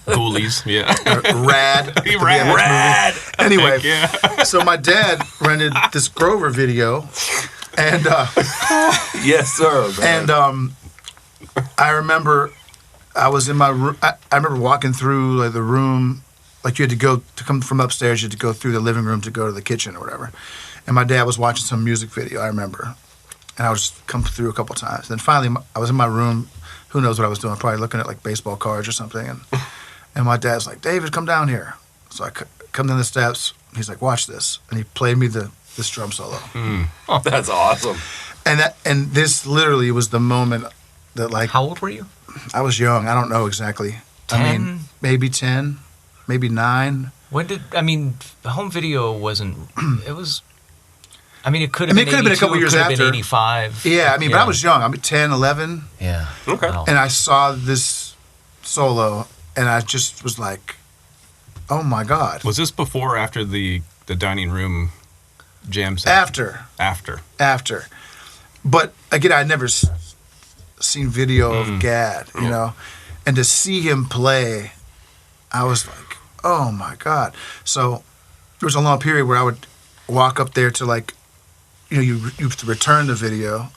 Ghoulies, yeah. Rad. the Rad. VFX movie. Rad. Anyway, Yeah. so my dad rented this Grover video, and Yes, sir. man. and I remember I was in my room. I remember walking through like the room, like you had to go to come from upstairs. You had to go through the living room to go to the kitchen or whatever. And my dad was watching some music video. I remember, and I was come through a couple times. Then finally, I was in my room. Who knows what I was doing? Probably looking at like baseball cards or something. And my dad's like, "David, come down here." So I come down the steps. He's like, "Watch this," and he played me this drum solo. That's awesome. And this literally was the moment that like How old were you? I was young. I don't know exactly. 10? I mean, maybe 10, maybe 9. When did home video wasn't? It was. I mean, it could have. I mean, it could have been a 82, couple years it could have after. been 85. Yeah, I mean, but I was young. I'm 10, 11, Yeah. Okay. Wow. and I saw this solo, and I just was like, "Oh my God!" Was this before or after the dining room jam session? After. But again, I'd never seen video of Gadd, you know, and to see him play, I was like, "Oh my God!" So there was a long period where I would walk up there to like, you know, you have to return the video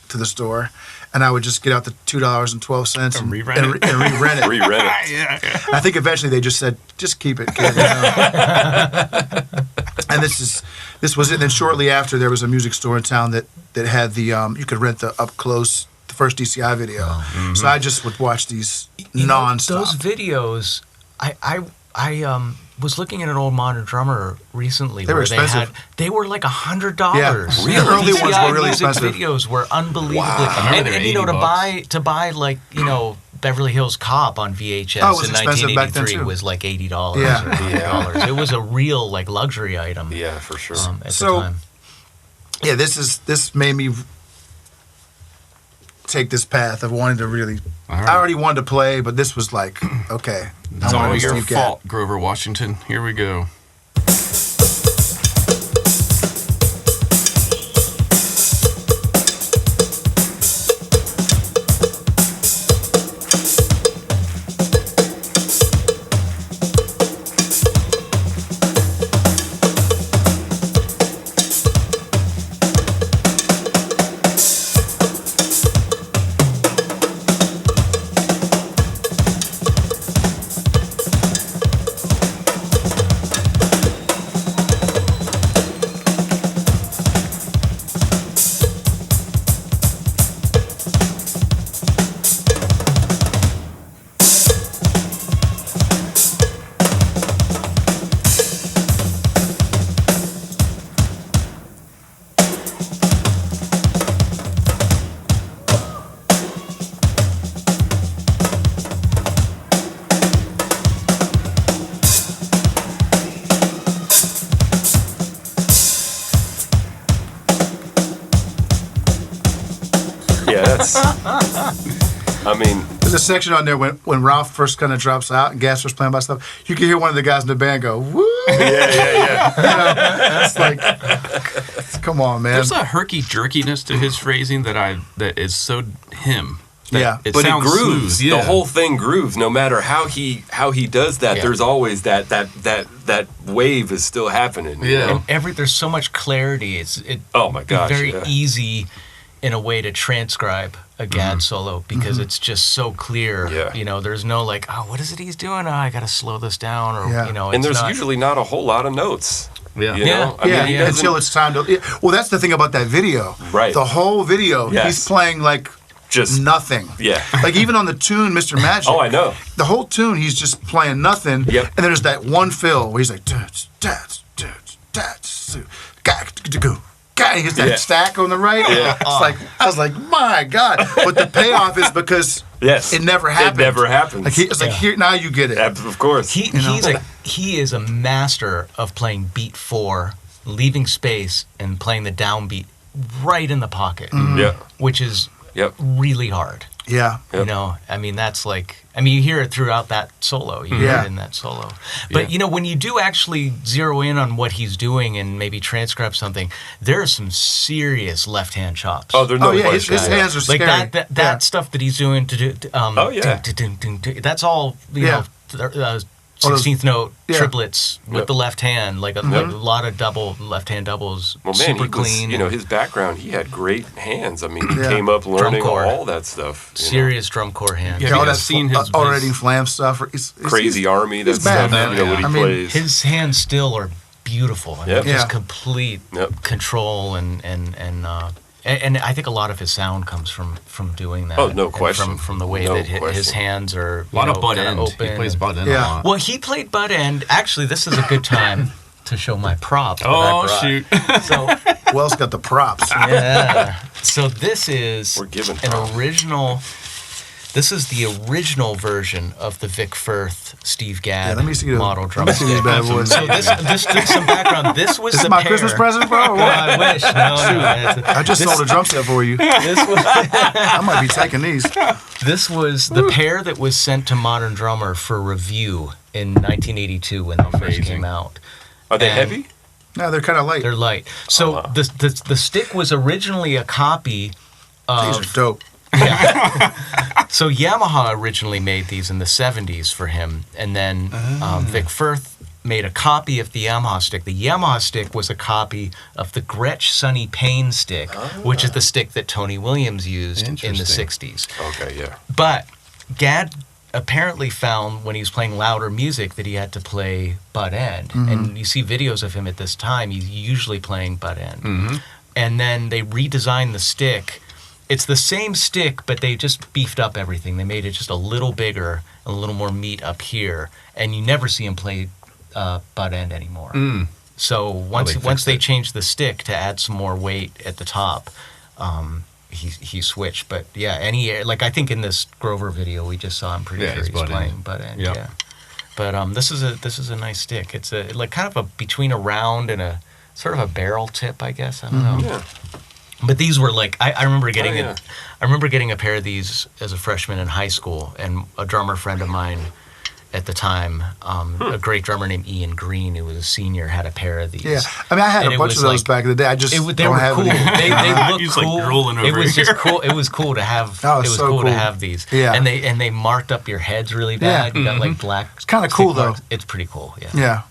to the store, and I would just get out the $2.12 and re-rent it. and re-rent it. Re-read it. Yeah. I think eventually they just said, "Just keep it, kid." You know? And this was it. And then shortly after, there was a music store in town that had the you could rent the up close, the first DCI video. So I just would watch these You know, nonstop. those videos, I was looking at an old Modern Drummer recently. They were where expensive. They were like $100. Yeah, really? The early ones DCI were really music expensive. videos were unbelievably. I remember they And were you know, $80. to buy like, you know, Beverly Hills Cop on VHS Oh, it was in expensive back then, 1983 too. was like $80 Yeah. or $100. It was a real like luxury item Yeah, for sure. at So- the time. Yeah, this made me take this path of wanting to really. All right. I already wanted to play, but this was like, okay, It's I all want to your Steve Gadd. fault, Grover Washington. Here we go. Yeah, that's. I mean, There's a section on there when Ralph first kind of drops out and Gas first playing by stuff. You can hear one of the guys in the band go, "Woo!" yeah. It's like, come on, man. There's a herky jerkiness to his phrasing that is so him. Yeah. It but it sounds grooves. smooth, yeah. The whole thing grooves. No matter how he does that, Yeah. there's always that wave is still happening. you Yeah. know? And there's so much clarity. Oh my gosh, very yeah. easy in a way to transcribe a Gadd solo because it's just so clear. Yeah. You know, there's no like, oh, what is it he's doing? Oh, I got to slow this down, or Yeah. you know, And it's there's not, usually not a whole lot of notes. Yeah. You Yeah. know? I mean, he doesn't- until it's time to. Well, that's the thing about that video. Right. The whole video, Yes. he's playing like just nothing. yeah. Like even on the tune, Mr. Magic. Oh, I know. The whole tune, he's just playing nothing. Yep. And then there's that one fill where he's like, God, he hits that Yeah. stack on the right. Yeah. It's like I was like, my God. But the payoff is because Yes. it never happened. It never happens. Like it's like here now you get it. Of course. he is a master of playing beat 4, leaving space and playing the downbeat right in the pocket, yeah. which is Yep. really hard. Yeah. You Yep. know, I mean, that's like, I mean, you hear it throughout that solo. You hear Yeah. it in that solo. But, Yeah. you know, when you do actually zero in on what he's doing and maybe transcribe something, there are some serious left-hand chops. Oh, there's no Oh yeah, his question. hands are like scary. that stuff that he's doing to do. Oh, yeah. That's all, you Yeah. know, 16th note Yeah. triplets with Yep. the left hand, like a lot of left-hand doubles, Well, man, super he was, clean. you know, his background, he had great hands. I mean, he Yeah. came up learning corps. all that stuff. you know. serious drum corps hands. Yeah. Yeah, all you that guys seen his- already flam stuff. It's Crazy Army, that he's bad, stuff, man. you know, what he I mean, plays. His hands still are beautiful. I mean, Yep. just Yeah. complete Yep. control and I think a lot of his sound comes from doing that. Oh, no and question. From the way No that his question. hands are A lot of butt kinda end. open. He plays butt end Yeah. a lot. Well, he played butt end. Actually, this is a good time to show my prop. that I Oh, brought. shoot. So Wells got the props. yeah. So this is We're giving an props. original. This is the original version of the Vic Firth Steve Gadd Yeah, let me see the- model drum let me see these stick. bad boys. So this did some background. This was This the is my pair. Christmas present, bro. or Well, what? I wish. No. I just sold a drum set for you. This was I might be taking these. this was the pair that was sent to Modern Drummer for review in 1982 when they first Amazing. came out. Are they and- heavy? No, they're kind of light. They're light. So wow. the stick was originally a copy These of. are dope. So Yamaha originally made these in the 70s for him, and then Vic Firth made a copy of the Yamaha stick. The Yamaha stick was a copy of the Gretsch Sonny Payne stick, which is the stick that Tony Williams used in the Interesting. 60s. Okay, yeah. But Gadd apparently found when he was playing louder music that he had to play butt end. And you see videos of him at this time, he's usually playing butt end. And then they redesigned the stick. It's the same stick, but they just beefed up everything. They made it just a little bigger, a little more meat up here, and you never see him play butt end anymore. So once they changed the stick to add some more weight at the top, he switched. But yeah, I think in this Grover video we just saw, I'm pretty sure it's he's butt playing end. butt end. Yep. Yeah. But this is a nice stick. It's a like kind of a between a round and a sort of a barrel tip, I guess. I don't know. Yeah. But these were like I remember getting yeah. I remember getting a pair of these as a freshman in high school, and a drummer friend of mine at the time, a great drummer named Ian Green, who was a senior, had a pair of these. Yeah, I mean, I had And a it bunch was of those like- back in the day. I just They don't were have cool. any. They looked He's, like, cool. drooling It over was just here. cool. It was cool to have. Oh, it it's was so cool to cool. have these. Yeah. And they marked up your heads really bad. Yeah. You got like black. It's kinda cool, though. It's pretty cool. Yeah. Yeah,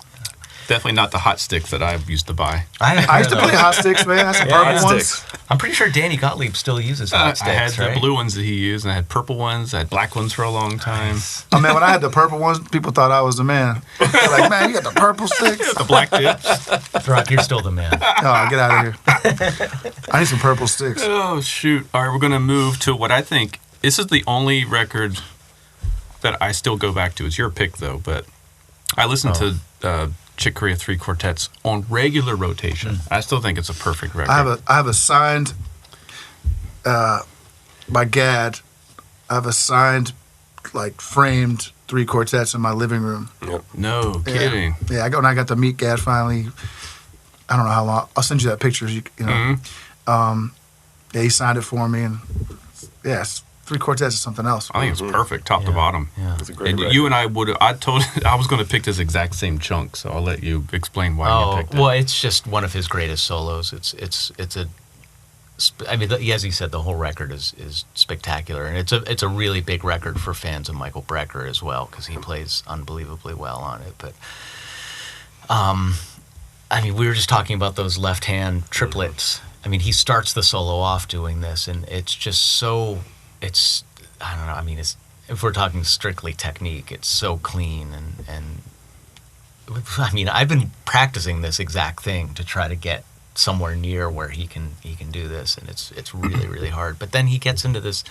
Definitely not the hot sticks that I used to buy. I used to play hot sticks, man. That's the Yeah, purple hot ones. sticks. I'm pretty sure Danny Gottlieb still uses hot sticks. I had right? the blue ones that he used, and I had purple ones. I had black ones for a long time. Oh man, when I had the purple ones, people thought I was the man. They're like, man, you got the purple sticks? The black tips. Rock, you're still the man. Oh, get out of here. I need some purple sticks. Oh, shoot. All right, we're going to move to what I think. This is the only record that I still go back to. It's your pick, though, but I listen to Chick Corea 3 quartets on regular rotation. I still think it's a perfect record. I have a signed by Gadd. I have a signed, like framed 3 quartets in my living room. No kidding. Yeah, I got to meet Gadd finally. I don't know how long. I'll send you that picture. You know. Yeah, he signed it for me, and yes, 3 quartets is something else. I think it's perfect, top to bottom. Yeah. It's a great And record. you and I would. I was going to pick this exact same chunk, so I'll let you explain why you Oh picked it. well, it's just one of his greatest solos. It's I mean, as he said, the whole record is spectacular, and it's a really big record for fans of Michael Brecker as well, because he plays unbelievably well on it. But I mean, we were just talking about those left-hand triplets. I mean, he starts the solo off doing this, and it's just so, it's, I don't know, I mean, it's, if we're talking strictly technique, it's so clean, and I mean, I've been practicing this exact thing to try to get somewhere near where he can do this, and it's really, really hard. But then he gets into this,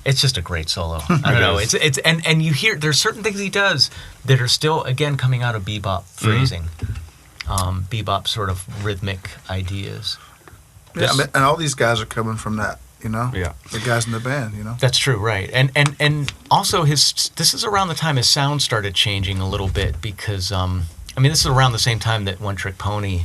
it's just a great solo. I don't know, it's and you hear there's certain things he does that are still, again, coming out of bebop phrasing. Bebop sort of rhythmic ideas. Yeah, I mean, and all these guys are coming from that, you know? Yeah. The guys in the band, you know? That's true, right. And also this is around the time his sound started changing a little bit, because, I mean, this is around the same time that One Trick Pony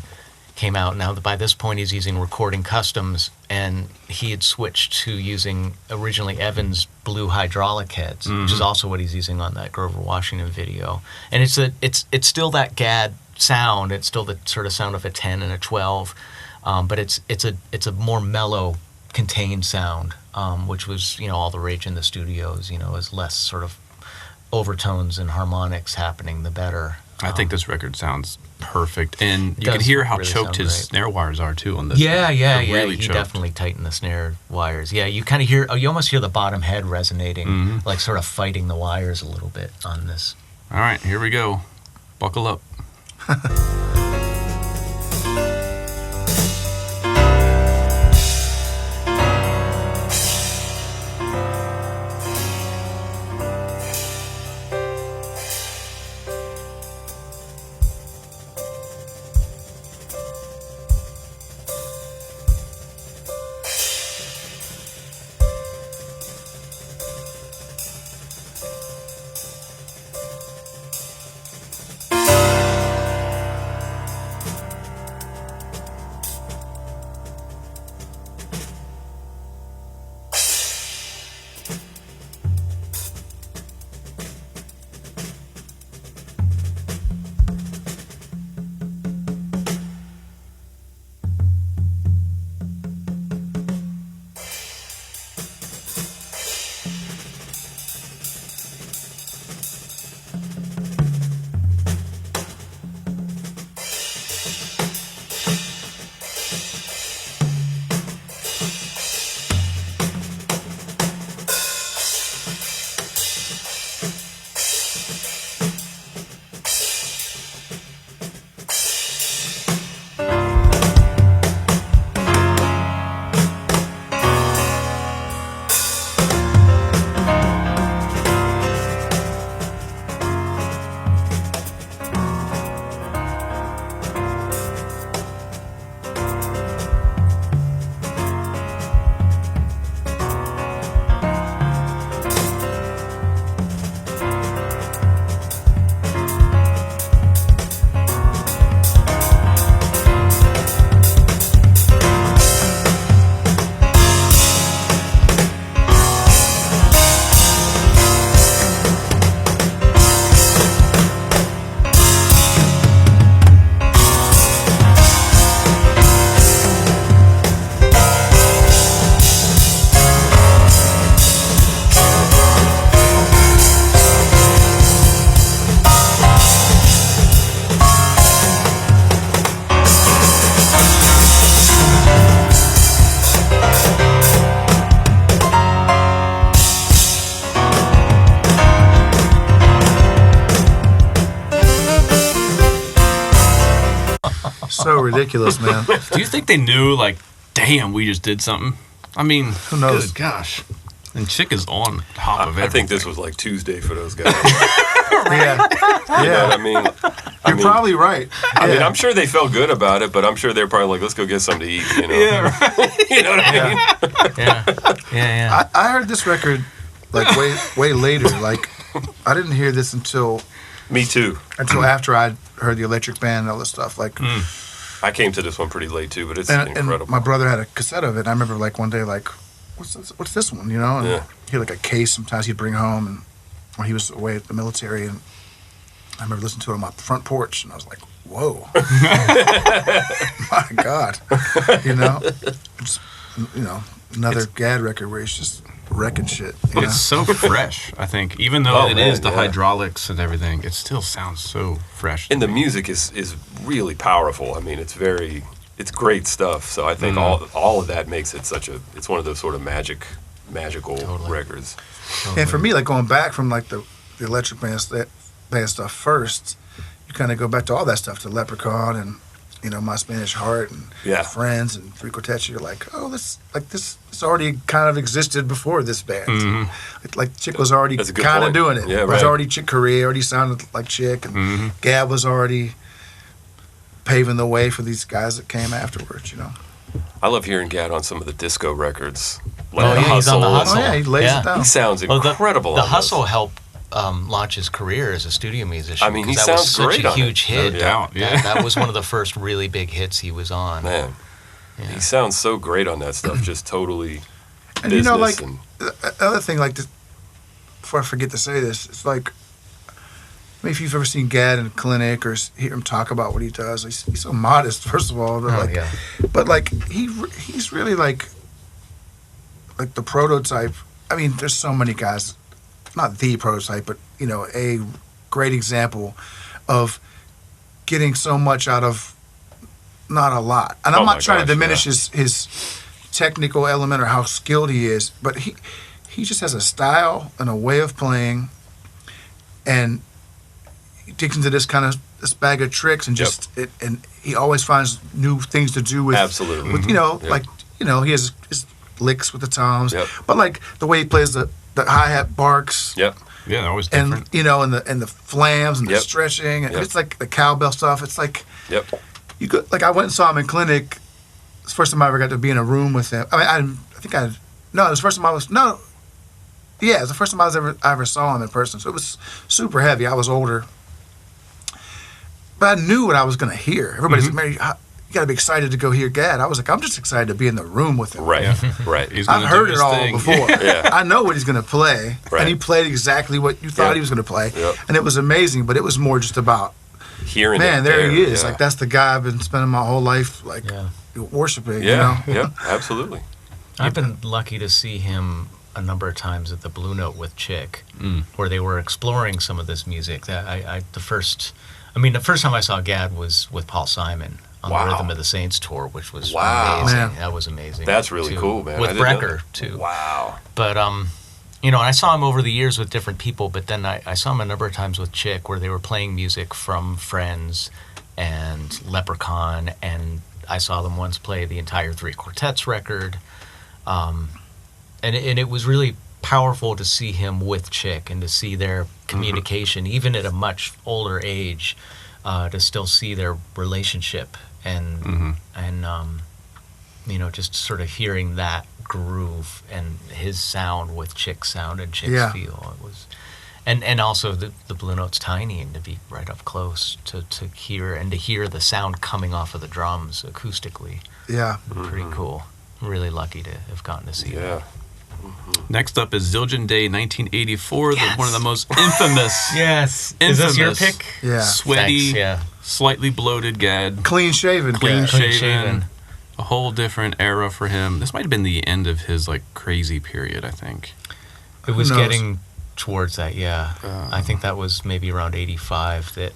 came out. Now, by this point, he's using Recording Customs, and he had switched to using originally Evans blue hydraulic heads, which is also what he's using on that Grover Washington video. And it's still that Gadd sound. It's still the sort of sound of a 10 and a 12, but it's a more mellow, contained sound, which was, you know, all the rage in the studios. You know, as less sort of overtones and harmonics happening, the better. I think this record sounds perfect, and you does can hear how really choked sound his great. snare wires are too on this. Yeah. They're really He choked. definitely tightened the snare wires. Yeah, you kind of hear, you almost hear the bottom head resonating, like sort of fighting the wires a little bit on this. All right, here we go. Buckle up. So ridiculous, man. Do you think they knew, like, damn, we just did something? I mean, Who knows? good gosh. And Chick is on top of everything. I think this was like Tuesday for those guys. Yeah. You know what I mean? You're probably right. I mean, I'm sure they felt good about it, but I'm sure they're probably like, let's go get something to eat, you know? You know what I mean? Yeah. I heard this record like way later. Like I didn't hear this until Me too. after I heard the Electric Band and all this stuff. Like, I came to this one pretty late too, but it's and incredible. my brother had a cassette of it. And I remember like one day like, what's this one? You know, and Yeah. he had like a case. Sometimes he'd bring home, and when he was away at the military, and I remember listening to it on my front porch, and I was like, whoa, my God, you know, just you know, another Gadd record where he's just wrecking shit. You know? It's so fresh, I think. Even though it is the yeah. hydraulics and everything, it still sounds so fresh. And the music is really powerful. I mean, it's great stuff. So I think all of that makes it it's one of those sort of magical records. Totally. And for me, like going back from like the electric band stuff first, you kind of go back to all that stuff, to Leprechaun and, you know, My Spanish Heart and Friends and Three Quartets. You're like, oh, this already kind of existed before this band. Mm-hmm. Like Chick was already kind of doing it. Yeah, It was already Chick Corea, already sounded like Chick, and Gadd was already paving the way for these guys that came afterwards, you know. I love hearing Gadd on some of the disco records. Oh, yeah, he's on the Hustle. Oh, yeah, he lays it down. He sounds incredible. The on Hustle those. helped launch his career as a studio musician. I mean, he that sounds was such great a on huge it. hit. No doubt, yeah. That was one of the first really big hits he was on. Man, Yeah. he sounds so great on that stuff. Just totally. And you know, like, and, the other thing, like, before I forget to say this, it's like, I mean, if you've ever seen Gadd in a clinic or hear him talk about what he does, he's so modest, first of all. But but like he's really like the prototype. I mean, there's so many guys, not the prototype, but you know, a great example of getting so much out of not a lot. And I'm not trying to diminish his technical element or how skilled he is, but he just has a style and a way of playing, and he digs into this bag of tricks and and he always finds new things to do with with you know like you know he has his licks with the toms, but like the way he plays the hi-hat barks, yeah, that was different. And you know and the flams and the stretching, and it's like the cowbell stuff. It's like you go, like I went and saw him in clinic. It's the first time I ever got to be in a room with him. I mean, it was the first time it was the first time I ever saw him in person. So it was super heavy. I was older. But I knew what I was going to hear. Everybody's like, man, you got to be excited to go hear Gadd. I was like, I'm just excited to be in the room with him. Right. I've heard it all before. I know what he's going to play. Right. And he played exactly what you thought he was going to play. And it was amazing, but it was more just about hearing man, there he is. Like, that's the guy I've been spending my whole life, like, worshiping, you know? Yeah, absolutely. I've been lucky to see him a number of times at the Blue Note with Chick, where they were exploring some of this music. The first time I saw Gadd was with Paul Simon on the Rhythm of the Saints tour, which was amazing. Man. That was amazing. That's really cool, man. With Brecker, too. Wow. But, you know, and I saw him over the years with different people, but then I saw him a number of times with Chick where they were playing music from Friends and Leprechaun, and I saw them once play the entire Three Quartets record. And it was really powerful to see him with Chick and to see their communication, even at a much older age, to still see their relationship and you know, just sort of hearing that groove and his sound with Chick's sound and Chick's feel. It was, and also the Blue Note's tiny, and to be right up close to hear the sound coming off of the drums acoustically. Yeah, pretty cool. Really lucky to have gotten to see that. Next up is Zildjian Day 1984, one of the most infamous. Is this your pick? Yeah. Sweaty, Thanks, slightly bloated Gadd. Clean shaven. Clean-shaven. A whole different era for him. This might have been the end of his like crazy period, I think. It was getting towards that, I think that was maybe around 85 that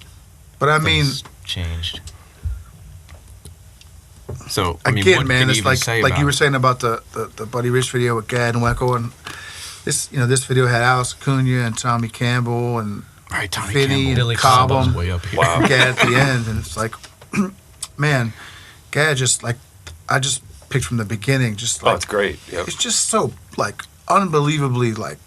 but I mean changed. So I mean, again, what man, can it's you even like say like about you were saying about the Buddy Rich video with Gadd and Weckel, and this video had Alice Acuna and Tommy Campbell and Tommy Finney Campbell. and Billy Cobham, way up here. Wow. Gadd at the end, and it's like, man, Gadd just like I just picked from the beginning, just like it's great. Yep. it's just so like unbelievably like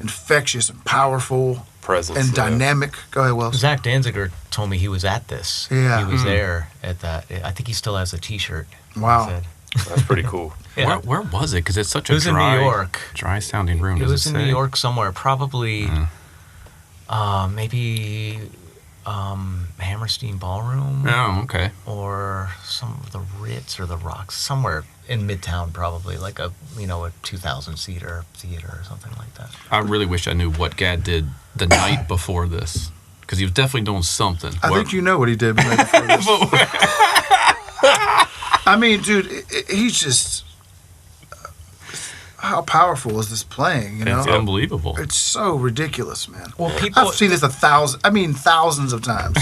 infectious and powerful. Presence and dynamic. Go ahead, Wells. Zach Danziger told me he was at this. Yeah. He was there at that. I think he still has a T-shirt. Wow. He said. That's pretty cool. Yeah. Where was it? Because it's such a It was in New York. dry sounding room. It Does was in say? New York somewhere, probably maybe Hammerstein Ballroom. Oh, okay. Or some of the Ritz or the Rocks, somewhere in Midtown, probably like a 2,000-seater theater or something like that. I really wish I knew what Gadd did the night before this, because he was definitely doing something. I think you know what he did the night before this. I mean, dude, he's just how powerful is this playing? You know, It's unbelievable. it's so ridiculous, man. Well, people. I've seen this thousands of times,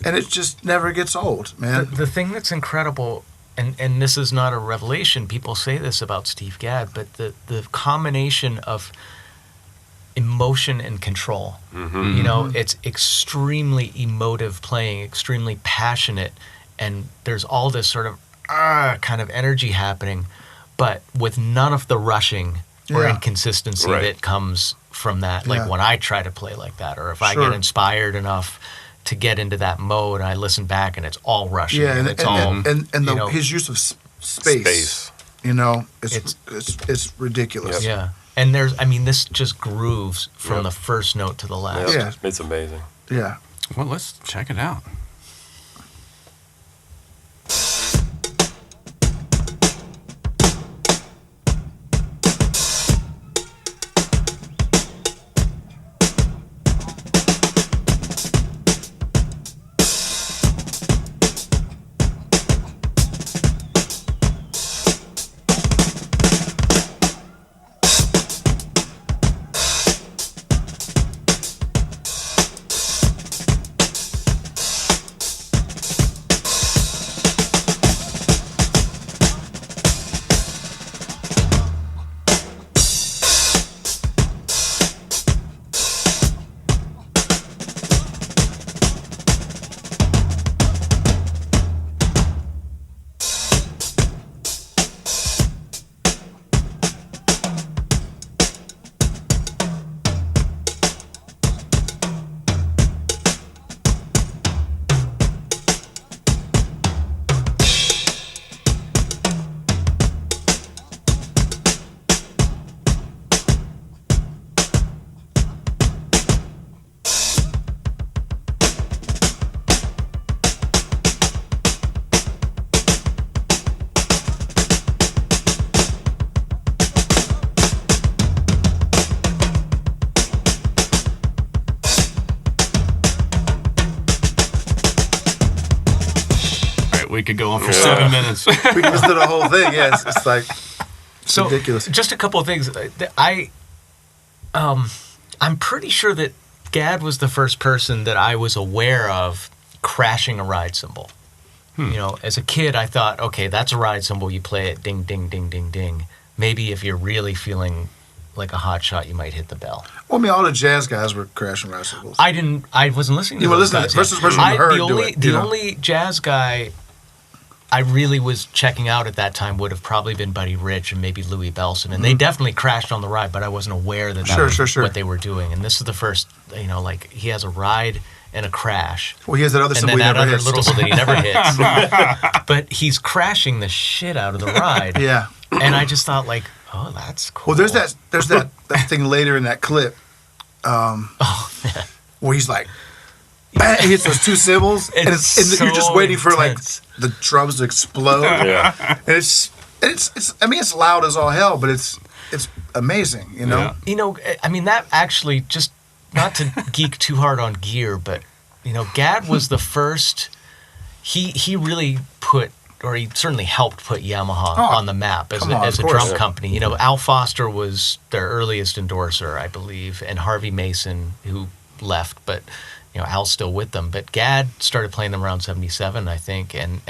and it just never gets old, man. The thing that's incredible, and this is not a revelation, people say this about Steve Gadd, but the combination of emotion and control. You know, it's extremely emotive playing, extremely passionate, and there's all this sort of kind of energy happening, but with none of the rushing or Yeah. inconsistency Right. that comes from that. Like Yeah. when I try to play like that, or if I Sure. get inspired enough to get into that mode, I listen back and it's all rushing. Yeah, and it's all you know, his use of space. You know, it's ridiculous. Yep. yeah. And this just grooves from Yep. the first note to the last. Yeah. It's amazing. Yeah. Well, let's check it out. We could go on for 7 minutes. We can listen to the whole thing. Yeah, it's like So, ridiculous. just a couple of things. I'm pretty sure that Gadd was the first person that I was aware of crashing a ride cymbal. You know, as a kid, I thought, okay, that's a ride cymbal. You play it, ding, ding, ding, ding, ding. Maybe if you're really feeling like a hot shot, you might hit the bell. Well, I mean, all the jazz guys were crashing bicycles. I wasn't listening to You were those listening guys to the first yet. person you heard do it, The you know? only jazz guy I really was checking out at that time would have probably been Buddy Rich and maybe Louis Bellson. And they definitely crashed on the ride, but I wasn't aware that that was Sure. what they were doing. And this is the first, you know, like he has a ride and a crash. Well, he has that other And symbol then he that never other hits. little that he never hits. But he's crashing the shit out of the ride. Yeah. And I just thought like, oh, that's cool. Well, there's that thing later in that clip where he's like, bang, he hits those two cymbals, and you're just so waiting for like intense. the drums to explode. Yeah. And it's I mean, it's loud as all hell, but it's amazing, you know. Yeah. You know, I mean, that actually, just not to geek too hard on gear, but, you know, Gadd was the first, he really put, or he certainly helped put Yamaha on the map as a of course. drum company. You know, Al Foster was their earliest endorser, I believe, and Harvey Mason, who left, but, you know, Al's still with them. But Gadd started playing them around 77, I think, and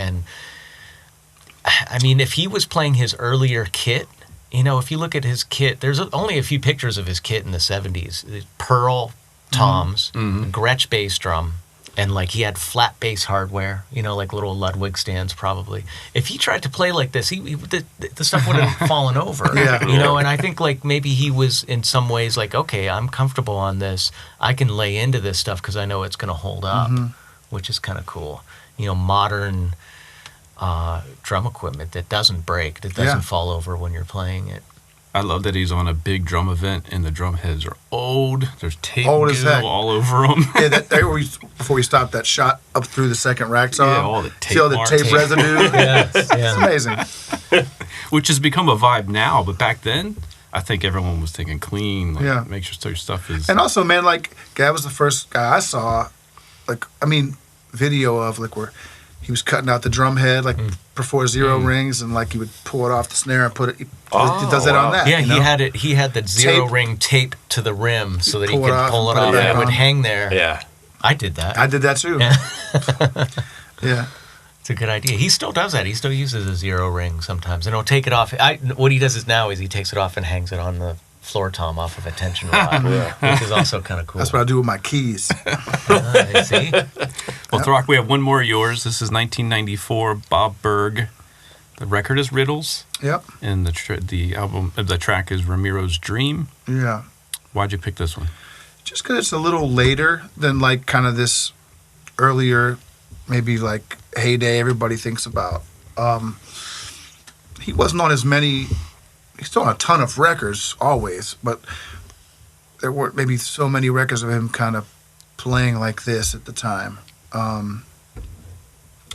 I mean, if he was playing his earlier kit, you know, if you look at his kit, there's only a few pictures of his kit in the 70s. Pearl toms, Gretsch bass drum, and like he had flat bass hardware, you know, like little Ludwig stands probably. If he tried to play like this, the stuff would have fallen over, Yeah. you know, and I think like maybe he was in some ways like, okay, I'm comfortable on this. I can lay into this stuff because I know it's going to hold up, which is kind of cool. You know, modern drum equipment that doesn't break, that doesn't fall over when you're playing it. I love that he's on a big drum event and the drum heads are old. There's tape Old as heck. all over them. Yeah, before we stopped that shot up through the second rack saw. Yeah, all the tape See all the marks. tape residue. It's amazing. Which has become a vibe now, but back then, I think everyone was thinking clean. Like, Yeah. make sure your stuff is. And also, man, like Gadd was the first guy I saw, like, I mean, video of like where he was cutting out the drum head like before 0 rings, and like he would pull it off the snare and put it. He does that on that. Yeah, you know? he had the 0 Tape. ring taped to the rim so that he Pull it could off pull it and put off, it and back it would on. hang there. Yeah. I did that. I did that too. Yeah. It's a good idea. He still does that. He still uses a 0 ring sometimes, and he'll take it off. What he does is now is he takes it off and hangs it on the floor tom off of a tension rod, which is also kind of cool. That's what I do with my keys. See? Well, Throck, we have one more of yours. This is 1994, Bob Berg. The record is Riddles, Yep. and the track is Ramiro's Dream. Yeah. Why'd you pick this one? Just because it's a little later than like kind of this earlier, maybe like heyday everybody thinks about. He wasn't on as many. He's still on a ton of records always, but there weren't maybe so many records of him kind of playing like this at the time.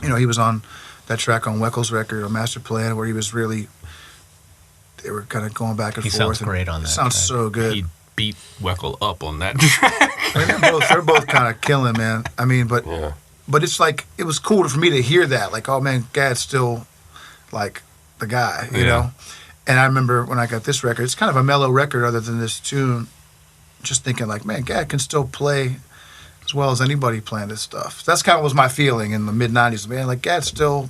He was on that track on Weckel's record, on Master Plan, where he was really. They were kind of going back and He forth. sounds great on that Sounds track. so good. He beat Weckel up on that track. I mean, they're both kind of killing, man. I mean, but it's like it was cool for me to hear that. Like, oh man, Gadd's still like the guy, you know. And I remember when I got this record, it's kind of a mellow record, other than this tune. Just thinking like, man, Gadd can still play as well as anybody playing this stuff. That's kind of was my feeling in the mid '90s, man. Like Gadd still,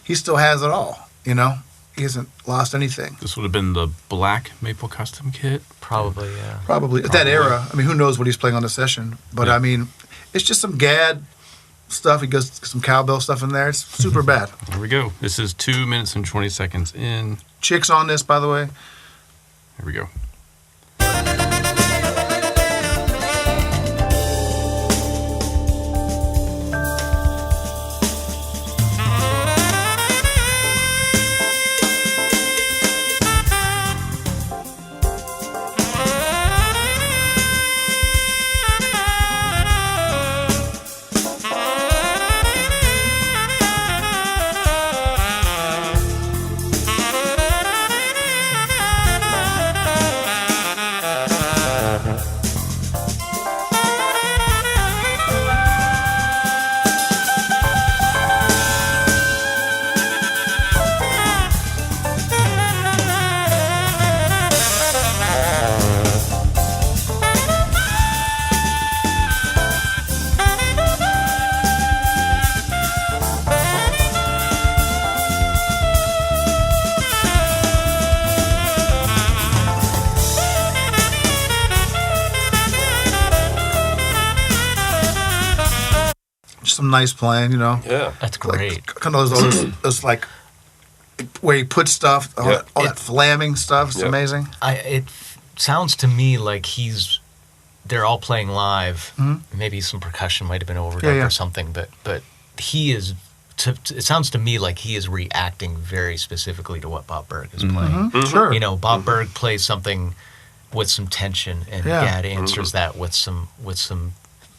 he still has it all, you know. He hasn't lost anything. This would have been the black Maple Custom kit. Probably, yeah. Probably at that era. I mean, who knows what he's playing on the session? But I mean, it's just some Gadd stuff. He goes some cowbell stuff in there. It's super bad. Here we go. This is 2 minutes and 20 seconds in. Chicks on this, by the way. Here we go. Some nice playing, you know. Yeah. That's great. Like, kind of those like where he puts stuff, all that flamming stuff. It's amazing. It sounds to me like they're all playing live. Mm-hmm. Maybe some percussion might have been overdubbed or something, but he is. It sounds to me like he is reacting very specifically to what Bob Berg is playing. Sure. You know, Bob Berg plays something with some tension, and Gadd answers that with some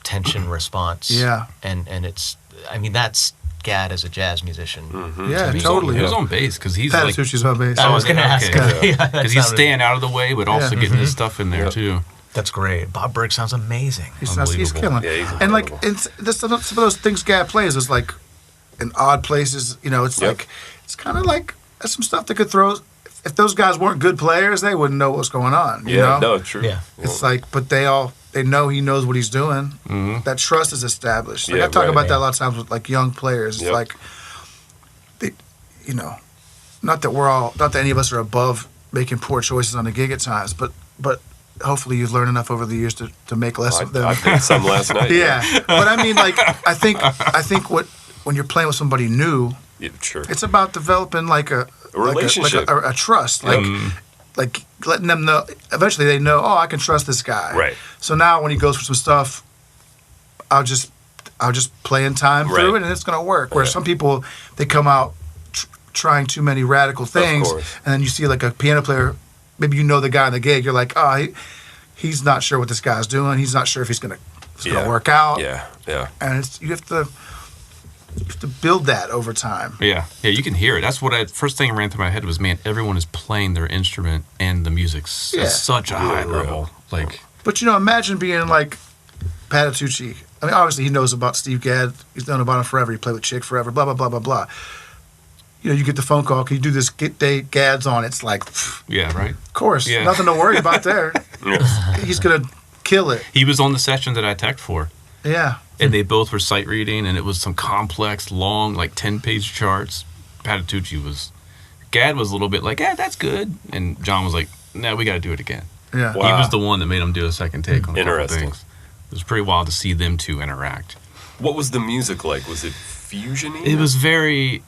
tension response. Yeah. And it's, I mean, that's Gadd as a jazz musician. Yeah, He totally. was on bass because he's like. Patitucci's on bass. I was going to ask him. Because he's staying out of the way, but also getting his stuff in there too. That's great. Bob Berg sounds amazing. He's Unbelievable. killing. Yeah, he's and like incredible. some of those things Gadd plays is like in odd places. You know, it's like it's kind of like there's some stuff that could throw. If those guys weren't good players, they wouldn't know what's going on. You know? No, true. Yeah. It's like, but they know he knows what he's doing. That trust is established. Like I talk about that a lot of times with like young players. It's like, they, you know, not that any of us are above making poor choices on the gig at times, but hopefully you've learned enough over the years to make less of them. I did some last night. Yeah, but I mean, like, I think when you're playing with somebody new, Sure. it's about developing like a relationship. like a trust, like letting them know. Eventually, they know, oh, I can trust this guy. Right. So now, when he goes for some stuff, I'll just play in time through it, and it's gonna work. Where some people, they come out trying too many radical things, and then you see like a piano player. Maybe you know the guy in the gig. You're like, oh, he's not sure what this guy's doing. He's not sure if it's gonna work out. Yeah. And you have to build that over time. Yeah, you can hear it. That's what first thing ran through my head was, man, everyone is playing their instrument and the music's at such a high level. Like, but imagine being like Patitucci I mean, obviously he knows about Steve Gadd. He's known about him forever. He played with Chick forever. Blah blah blah blah blah. You know, you get the phone call. Can you do this? Get date Gadd's on. It's like, Yeah, right. of course, Yeah. nothing to worry about there. He's gonna kill it. He was on the session that I teched for. Yeah. And they both were sight reading, and it was some complex, long, like 10-page charts. Gadd was a little bit like, that's good. And John was like, no, we got to do it again. Yeah. Wow. He was the one that made him do a second take on a couple Interesting. things. It was pretty wild to see them two interact. What was the music like? Was it fusion-y? It was very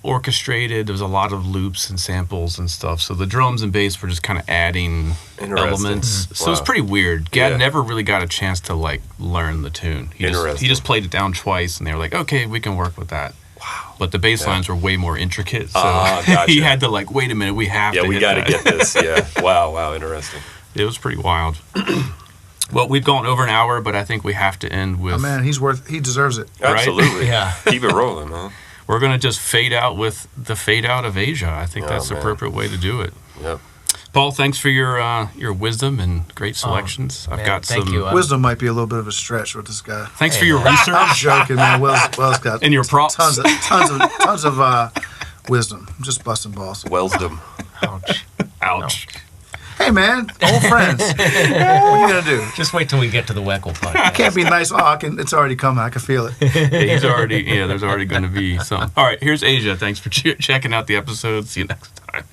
orchestrated. There was a lot of loops and samples and stuff. So the drums and bass were just kind of adding Interesting. elements. So it was Wow. pretty weird. Gadd Yeah. never really got a chance to like learn the tune. He Interesting. just played it down twice, and they were like, okay, we can work with that. Wow. But the bass lines were way more intricate. So Gotcha. he had to like, wait a minute, we have to Yeah, we hit got to that. get this. Yeah. Wow, interesting. It was pretty wild. Well, we've gone over an hour, but I think we have to end with... Oh, man, he deserves it. Right? Absolutely. Yeah. Keep it rolling, man. We're going to just fade out with the fade out of Asia. I think Oh, that's the man. appropriate way to do it. Yep. Paul, thanks for your wisdom and great selections. I've man, got thank some... you. Wisdom might be a little bit of a stretch with this guy. Thanks for Hey, your man. research. I'm joking, man. Will's got And your props. tons of wisdom. I'm just busting balls. Wellsdom. Ouch. Ouch. Hey, man, old friends. What are you gonna do? Just wait till we get to the Weckl podcast. Can't be nice. Oh, it's already coming. I can feel it. He's already... Yeah, there's already going to be some. All right, here's Asia. Thanks for checking out the episode. See you next time.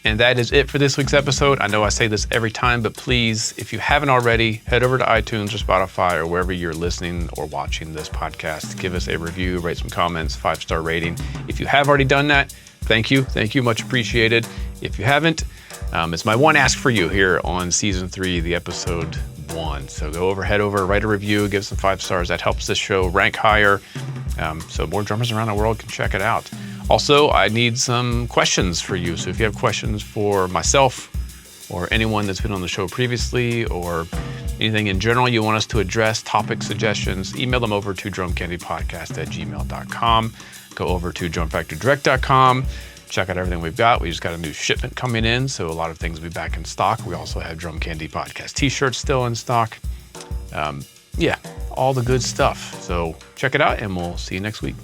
And that is it for this week's episode. I know I say this every time, but please, if you haven't already, head over to iTunes or Spotify or wherever you're listening or watching this podcast. Give us a review, rate some comments, 5-star rating. If you have already done that, thank you. Thank you. Much appreciated. If you haven't, it's my one ask for you here on season 3, the episode 1. So head over, write a review, give some 5 stars. That helps this show rank higher, so more drummers around the world can check it out. Also, I need some questions for you. So if you have questions for myself or anyone that's been on the show previously or anything in general you want us to address, topic suggestions, email them over to drumcandypodcast@gmail.com. Go over to drumfactorydirect.com. Check out everything we've got. We just got a new shipment coming in, so a lot of things will be back in stock. We also have Drum Candy Podcast t-shirts still in stock. Yeah, all the good stuff. So check it out, and we'll see you next week.